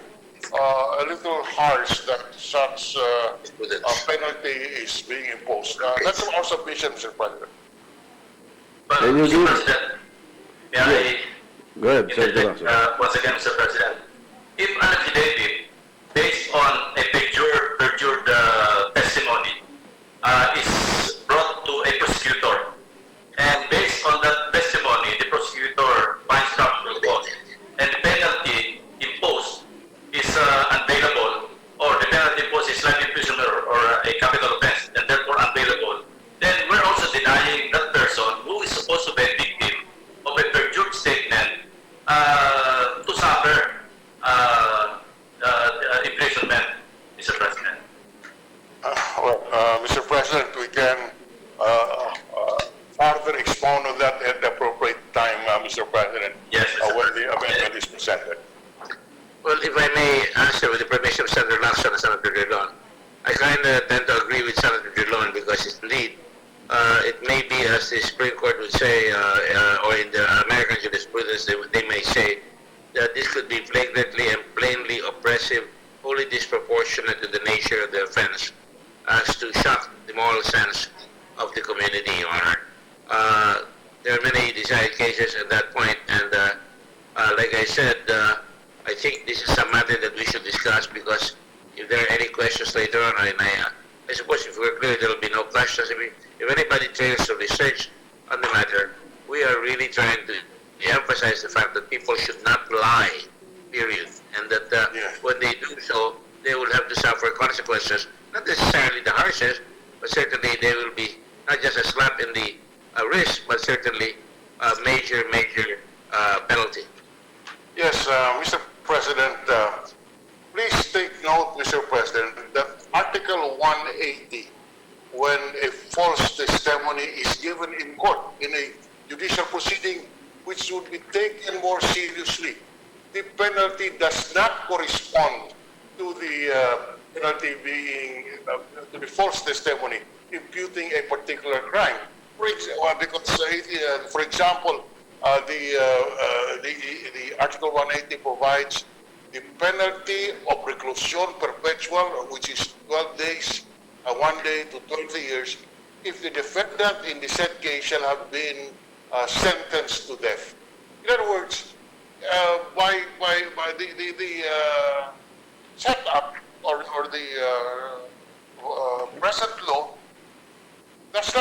a little harsh that such a penalty is being imposed. That's our submission, Mr. President. But, Can you Mr. give- President, may I Go ahead, Senator interject, Lacson. once again, Mr. President? If an affidavit based on a perjured testimony is brought to a prosecutor, and based on that testimony, the prosecutor finds probable cause, and the penalty imposed is unbailable, or the penalty imposed is life imprisonment or a capital offense, and therefore unbailable, then we're also denying that person who is supposed to be a victim of a perjured statement to suffer imprisonment, Mr. President. Mr. President, we can further expound on that at the appropriate time, Mr. President, Yes, Mr. when the amendment is presented. Well, if I may answer with the permission of Senator Lacson and Senator Drilon, I kind of tend to agree with Senator Drilon because indeed, it may be, as the Supreme Court would say, or in the American jurisprudence, they may say that this could be flagrantly and plainly oppressive, wholly disproportionate to the nature of the offense, as to shock the moral sense of the community, Your Honor. There are many decided cases at that point, and like I said, I think this is a matter that we should discuss, because if there are any questions later on, I suppose if we're clear, there will be no questions. If anybody trails to research on the matter, we are really trying to emphasize the fact that people should not lie, period, and that when they do so, they will have to suffer consequences, not necessarily the harshest, but certainly they will be not just a slap in the wrist, but certainly a major penalty. Yes, Mr. President, please take note, Mr. President, that Article 180, when a false testimony is given in court, in a judicial proceeding, which would be taken more seriously, the penalty does not correspond to the penalty being, to the false testimony imputing a particular crime. For example, the Article 180 provides the penalty of reclusion perpetual, which is 12 days, 1 day to 20 years, if the defendant in the said case shall have been sentenced to death. In other words, by the setup or the present law does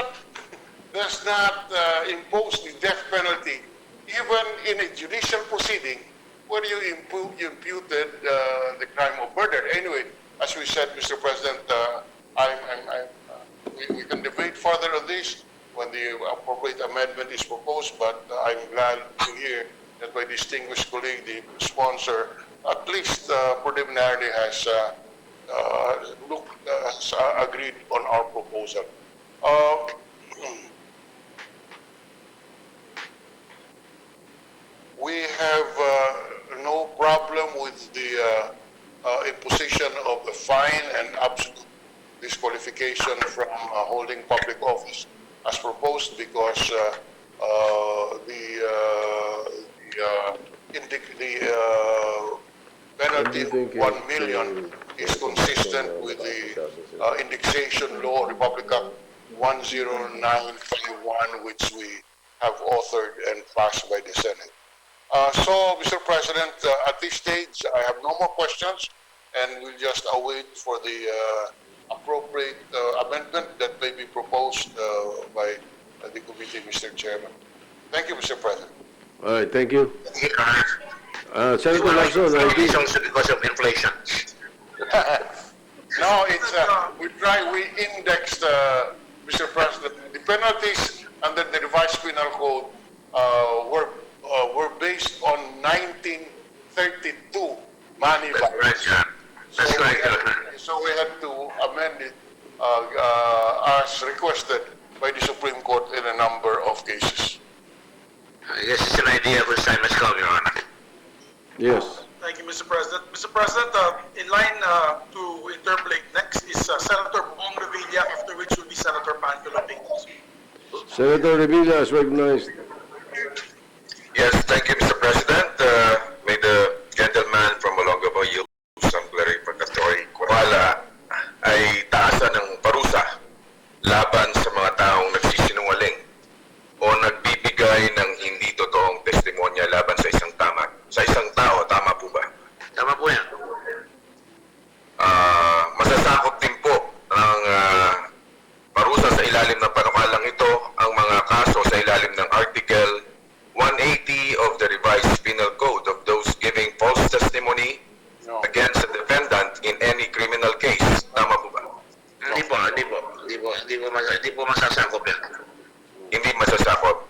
not impose the death penalty even in a judicial proceeding when you imputed the crime of murder. Anyway, as we said, Mr. President, we can debate further on this when the appropriate amendment is proposed, but I'm glad to hear that my distinguished colleague, the sponsor, at least preliminarily has agreed on our proposal. We have no problem with the imposition of a fine and absolute disqualification from holding public office as proposed, because the penalty of 1 million is consistent with the indexation law, Republic Act 10951, which we have authored and passed by the Senate. So, Mr. President, at this stage, I have no more questions, and we'll just await for the appropriate amendment that may be proposed by the committee, Mr. Chairman. Thank you, Mr. President. All right, thank you. Senator Lacson, I It's also because of inflation. No, it's we indexed, Mr. President. The penalties under the revised penal code were based on 1932 money values. Right, yeah. That's correct. So we had to amend it as requested by the Supreme Court in a number of cases. I guess it's an idea whose time has come, Your Honor. Yes. Thank you, Mr. President. Mr. President, in line to interpolate next is Senator Bong Revilla, after which will be Senator Panfilo Pintos. Senator Revilla is recognized. Yes, thank you, Mr. President. May the gentleman from Olongapo yield some clarificatory wala ay taasan ng parusa laban sa mga taong nagsisinungaling o nagbibigay ng hindi totoong testimonya laban sa isang tao. Tama po ba? Tama po yan. Masasakop din po ng parusa sa ilalim ng panukalang ito ang mga kaso sa ilalim ng Article 180 of the revised Penal Code of those giving false testimony against a defendant in any criminal case. Tama po ba? Hindi po masasakop yan. Hindi masasakop.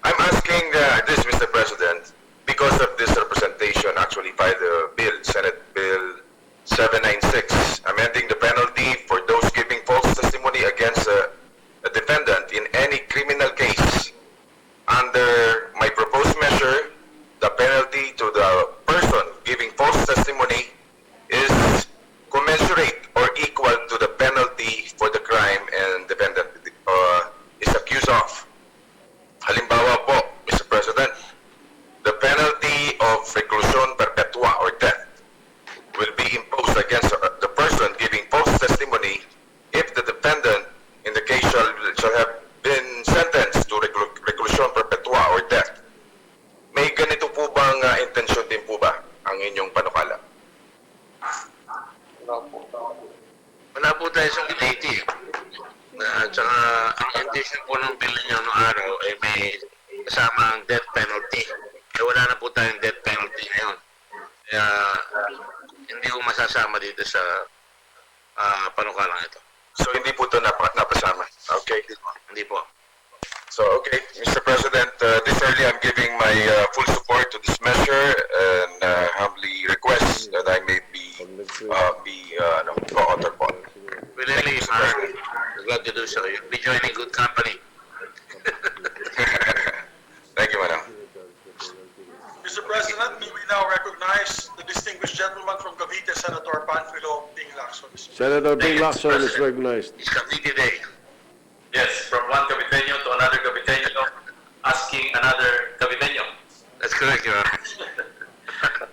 I'm asking this, Mr. President, because of this representation actually by the bill, Senate Bill 796, amending the penalty for those giving false testimony against a defendant in any criminal case. Under my proposed measure, the penalty to the person giving false testimony is commensurate or equal to the penalty for the crime and defendant is accused of. Halimbawa po, Mr. President, the penalty of reclusion perpetua or death will be imposed against the person giving false testimony if the defendant in the case shall have been sentenced to reclusion perpetua or death. May ganito po bang intensyon din po ba ang inyong panukala? Wala po tayo sa committee. At saka, ang intention po ng bill niyo noong araw ay may kasama ang death penalty. Wala na po tayong death penalty ngayon. Kaya, hindi po masasama dito sa panukalang ito. So, hindi po ito napasama? Okay. Hindi po. So, okay, Mr. President, this early I'm giving my full support to this measure and humbly request that I may be co-author po. Willingly, I'm glad to do so. You'll be joining good company. Thank you, Madam. Mr. President, may we now recognize the distinguished gentleman from Cavite, Senator Panfilo Pintos. Senator Ping Lacson is recognized. It's Cavite Day. Yes, from one Caviteño to another Caviteño, asking another Caviteño. That's correct, Your Honor.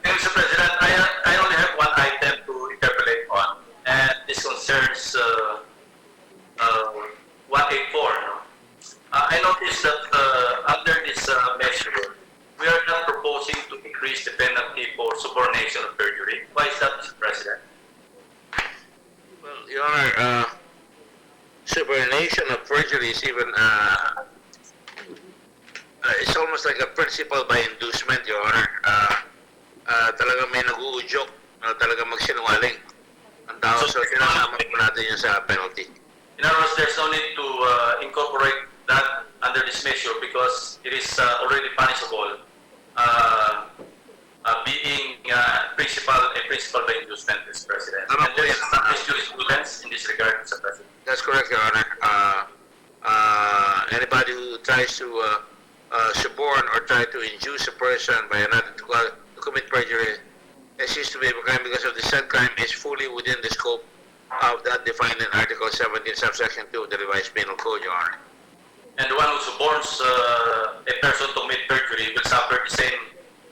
Mr. President, I only have one item to interpolate on, and this concerns 184. No? I noticed that under this measure, we are not proposing to increase the penalty for subornation of perjury. Why is that, Mr. President? Well, Your Honor, subornation of perjury is even, it's almost like a principle by inducement, Your Honor. Talagang may nag-uudyok na talagang magsinungaling ang tao, so tinasama po natin yun sa penalty. In other words, there's no need to incorporate that under this measure because it is already punishable being a principal by inducement, Mr. President. And there is established jurisprudence in this regard, Mr. President. That's correct, Your Honor. Anybody who tries to suborn or try to induce a person by another to commit perjury, it seems to be a crime because of the said crime is fully within the scope of that defined in Article 17, subsection 2 of the revised Penal Code, Your Honor. And the one who suborns a person to commit perjury will suffer the same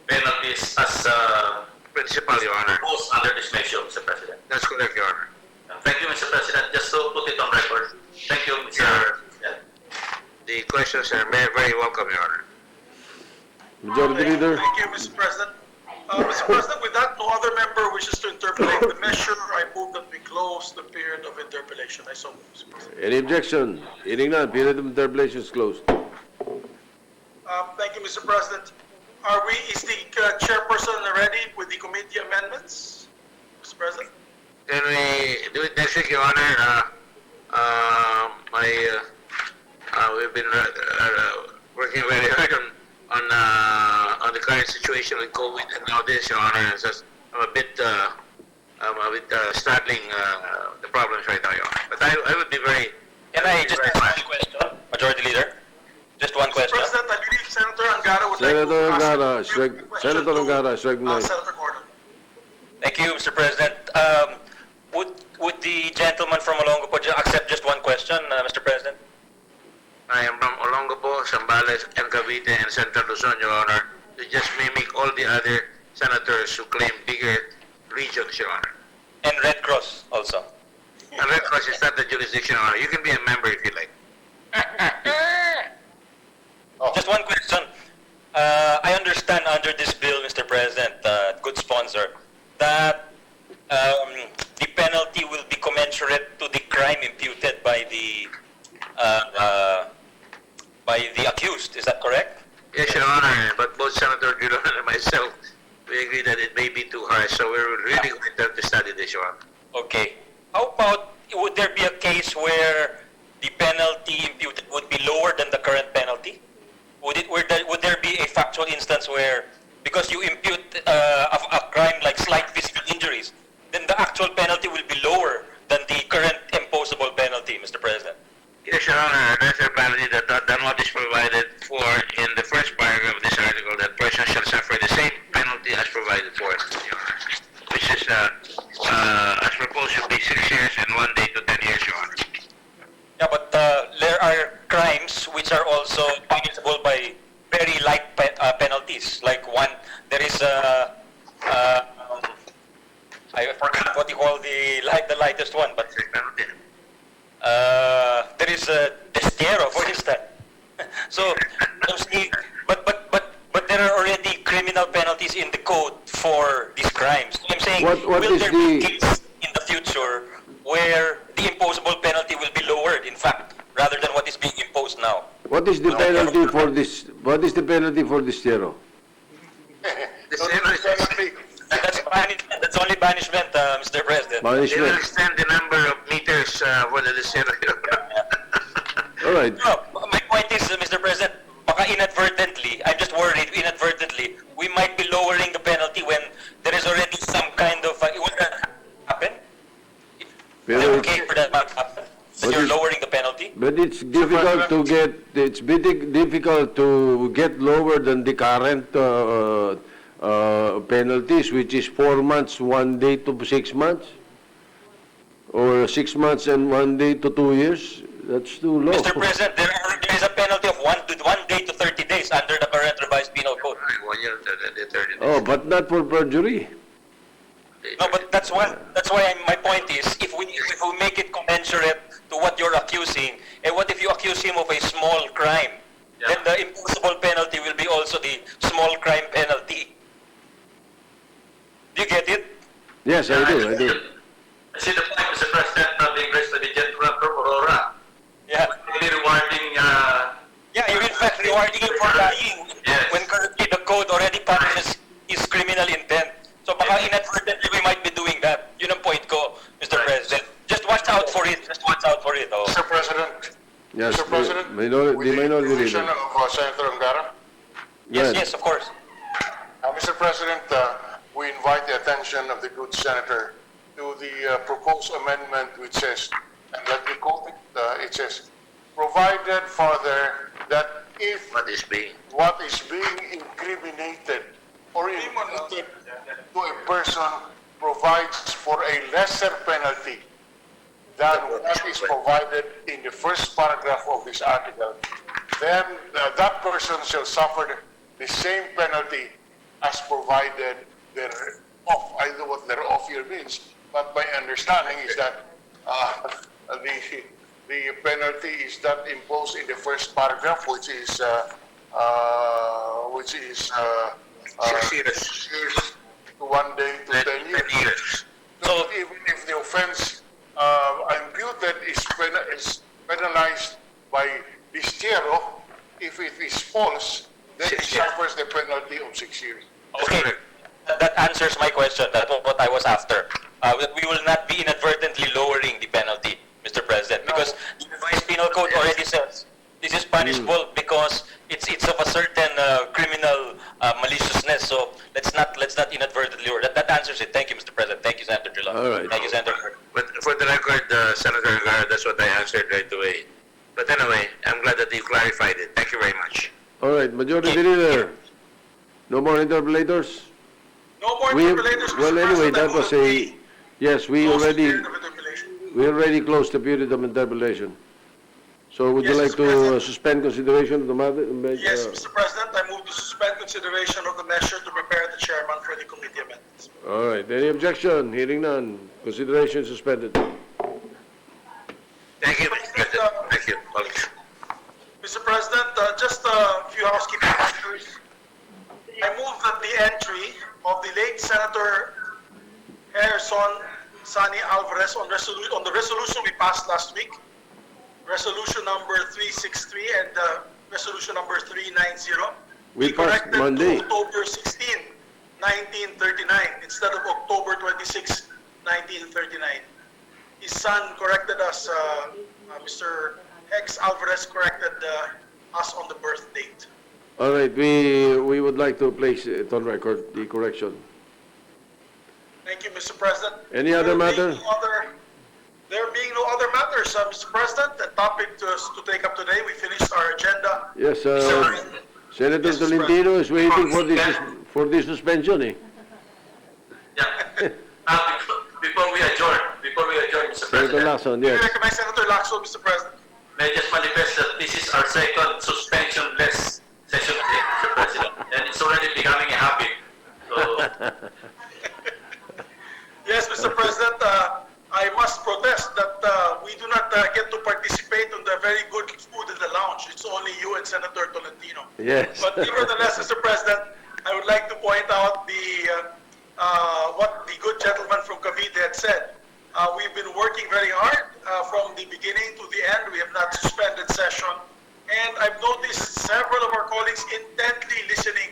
penalties as principal, Your Honor. Imposed under this measure, Mr. President. That's correct, Your Honor. Thank you, Mr. President. Just to put it on record. Thank you, Mr. President. The questions are very welcome, Your Honor. Majority Leader. Thank you, Mr. President. Mr. President, with that, no other member wishes to interpolate the measure. I move that we close the period of interpolation. I so move, Mr. President. Any objection? Hearing none, period of interpolation is closed. Thank you, Mr. President. Is the chairperson ready with the committee amendments, Mr. President? Can we do it next week, Your Honor? We've been working very hard on the current situation with COVID and now this, Your Honor. I'm a bit straddling the the problems right now, Your Honor. But I would be very... Can I just ask one question, Majority Leader? Just one question. President, I believe Senator Angara would Senator like to Angara, ask a brief question Senator to, Angara is recognized. Senator Gordon. Thank you, Mr. President. Would the gentleman from Olongapo accept just one question, Mr. President? I am from Olongapo, Zambales, and Cavite, and Central Luzon, Your Honor. To just mimic all the other senators who claim bigger regions, Your Honor. And Red Cross also. And Red Cross is not the jurisdiction, Your Honor. You can be a member if you like. Just one question. I understand under this bill, Mr. President, good sponsor, that the penalty will be commensurate to the crime imputed by the accused. Is that correct? Yes, Your Honor. But both Senator Gilon and myself, we agree that it may be too harsh. So we're really going to have to study this, Your Honor. Okay. How about, would there be a case where the penalty imputed would be lower than the current penalty? Would there be a factual instance where, because you impute a crime like slight physical injuries, then the actual penalty will be lower than the current imposable penalty, Mr. President? Yes, Your Honor. There's a penalty that what is provided for in the first paragraph of this article, that person shall suffer the same penalty as provided for, Your Honor, which is, as proposed, should be 6 years and 1 day to 10 years, Your Honor. Yeah, but there are crimes which are also punishable by very light penalties. Like there is I forgot what you call the lightest one, but there is a destierro, for instance. So, but there are already criminal penalties in the code for these crimes. So I'm saying, will there be a case in the future where the imposable penalty will be lowered, in fact, rather than what is being imposed now? What is the penalty for this? What is the penalty for this zero? That's banishment. That's only banishment, Mr. President. Banishment. They will extend the number of meters for the zero. All right. No, my point is, Mr. President, baka inadvertently, I'm just worried, inadvertently, we might be lowering the penalty when there is already some kind of, would that happen? Is it okay for that to happen? That you're lowering the penalty? But it's difficult to get. It's difficult to get lower than the current penalties, which is 4 months, 1 day to 6 months, or 6 months and 1 day to 2 years. That's too low. Mr. President, there is a penalty of 1 day to 30 days under the current revised penal code. 1 year to 30 days. Oh, but not for perjury. No, but that's why my point is, if we make it commensurate to what you're accusing, and what if you accuse him of a small crime? Then the imposable penalty will be also the small crime penalty. Do you get it? Yes, I do. I see the point, Mr. President, being raised by the gentleman from Aurora. Yeah. Really rewarding... Yeah, you're in fact rewarding him for lying. Yes. When currently the code already punishes his criminal intent. So baka inadvertently we might be doing that. Yun ang point ko, Mr. President. Just watch out for it. Just watch out for it. Oh. Mr. President. Yes, Mr. President, the with the minority permission leader. of Senator Angara. Yes, of course. Mr. President, we invite the attention of the good senator to the proposed amendment which says, and let me quote it, it says, provided further that if what is being incriminated or imputed to a person provides for a lesser penalty than what is provided in the first paragraph of this article, then that person shall suffer the same penalty as provided thereof. I don't know what thereof here means, but my understanding is that the penalty is that imposed in the first paragraph, which is 6 years to 1 day to 10 years. So even if the offense imputed is penalized by distierro, if it is false, then it suffers the penalty of 6 years. Okay, that answers my question. That's what I was after. We will not be inadvertently lowering the penalty, Mr. President, because the revised penal code already says this is punishable because it's of a certain criminal maliciousness. So let's not inadvertently lower. That answers it. Thank you, Mr. President. Thank you, Senator Drilon. All right. Thank you, Senator. But for the record, that's what I answered right away. But anyway, I'm glad that you clarified it. Thank you very much. All right, Majority Leader. No more interpollators? No more We, interpollators, Mr. well, anyway, President. that was a, yes, we Close the already, period of interpolation. we already closed the period of interpolation. So would you Yes, like Mr. to President. Suspend consideration of the matter? Yes, Mr. President, I move to suspend consideration of the measure to prepare the chairman for the committee amendments. All right, any objection? Hearing none. Consideration suspended. Thank you, Mr. President. Thank you, colleagues. Mr. President, just a few housekeeping matters. I move that the entry of the late Senator Harrison Sani Alvarez on the resolution we passed last week, resolution number 363 and resolution number 390, We be passed corrected Monday. to October 16, 1939 instead of October 26, 1939. His son corrected us, Mr. Hex Alvarez corrected us on the birth date. All right, we would like to place it on record, the correction. Thank you, Mr. President. Any other matter? There being no other matters, Mr. President, the topic to take up today, we finished our agenda. Yes, Mr. Senator Yes, Mr. Tolentino is waiting for this suspension, eh? Yeah. Before we adjourn, Mr. Senator President, Lacson, We yes. recognize Senator Lacson, Mr. President. may I just manifest that this is our second suspension-less session today, Mr. President, and it's already becoming a habit. So, Yes, Mr. President, I must protest that we do not get to participate on the very good food in the lounge. It's only you and Senator Tolentino. Yes. But nevertheless, Mr. President, I would like to point out what the good gentleman from Cavite had said. We've been working very hard from the beginning to the end. We have not suspended session. And I've noticed several of our colleagues intently listening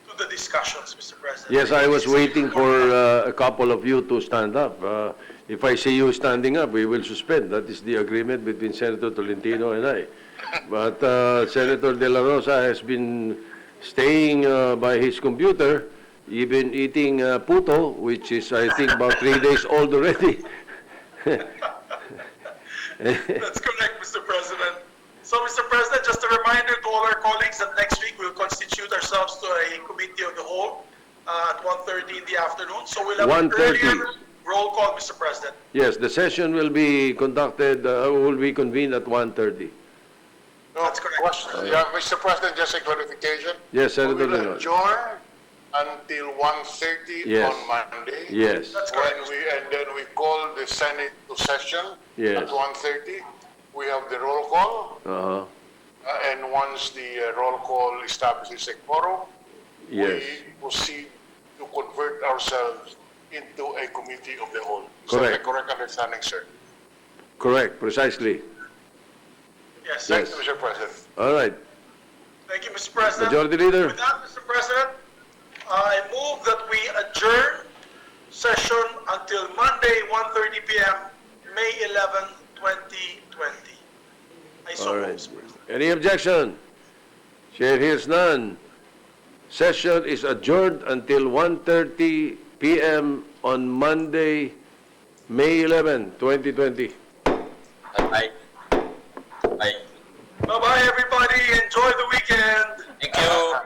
to the discussions, Mr. President. Yes, I was waiting for a couple of you to stand up. If I see you standing up, we will suspend. That is the agreement between Senator Tolentino and I. But Senator De La Rosa has been staying by his computer, even eating puto, which is, I think, about 3 days old already. That's correct, Mr. President. So, Mr. President, just a reminder to all our colleagues that next week we'll constitute ourselves to a committee of the whole at 1:30 in the afternoon. So we'll have an 1:30. earlier roll call, Mr. President. Yes, the session will be conducted, will be convened at 1:30. No, question. Yeah, Mr. President, just a clarification. Yes, Senator We will Leon. adjourn until 1:30 Yes. on Monday. Yes, And then we call the Senate to session Yes. at 1:30. We have the roll call, and once the roll call establishes a quorum, yes, we proceed to convert ourselves into a committee of the whole. Is that Correct. the correct understanding, sir? correct, precisely. Yes. Thank Yes. you, Mr. President. All right. Thank you, Mr. President. Majority Leader. With that, Mr. President, I move that we adjourn session until Monday, 1:30 p.m., May 11, 2020. I so All move, right. Mr. President. Any objection? Chair hears none. Session is adjourned until 1:30 p.m. on Monday, May 11, 2020. Bye. Bye. Bye-bye, everybody. Enjoy the weekend. Thank you.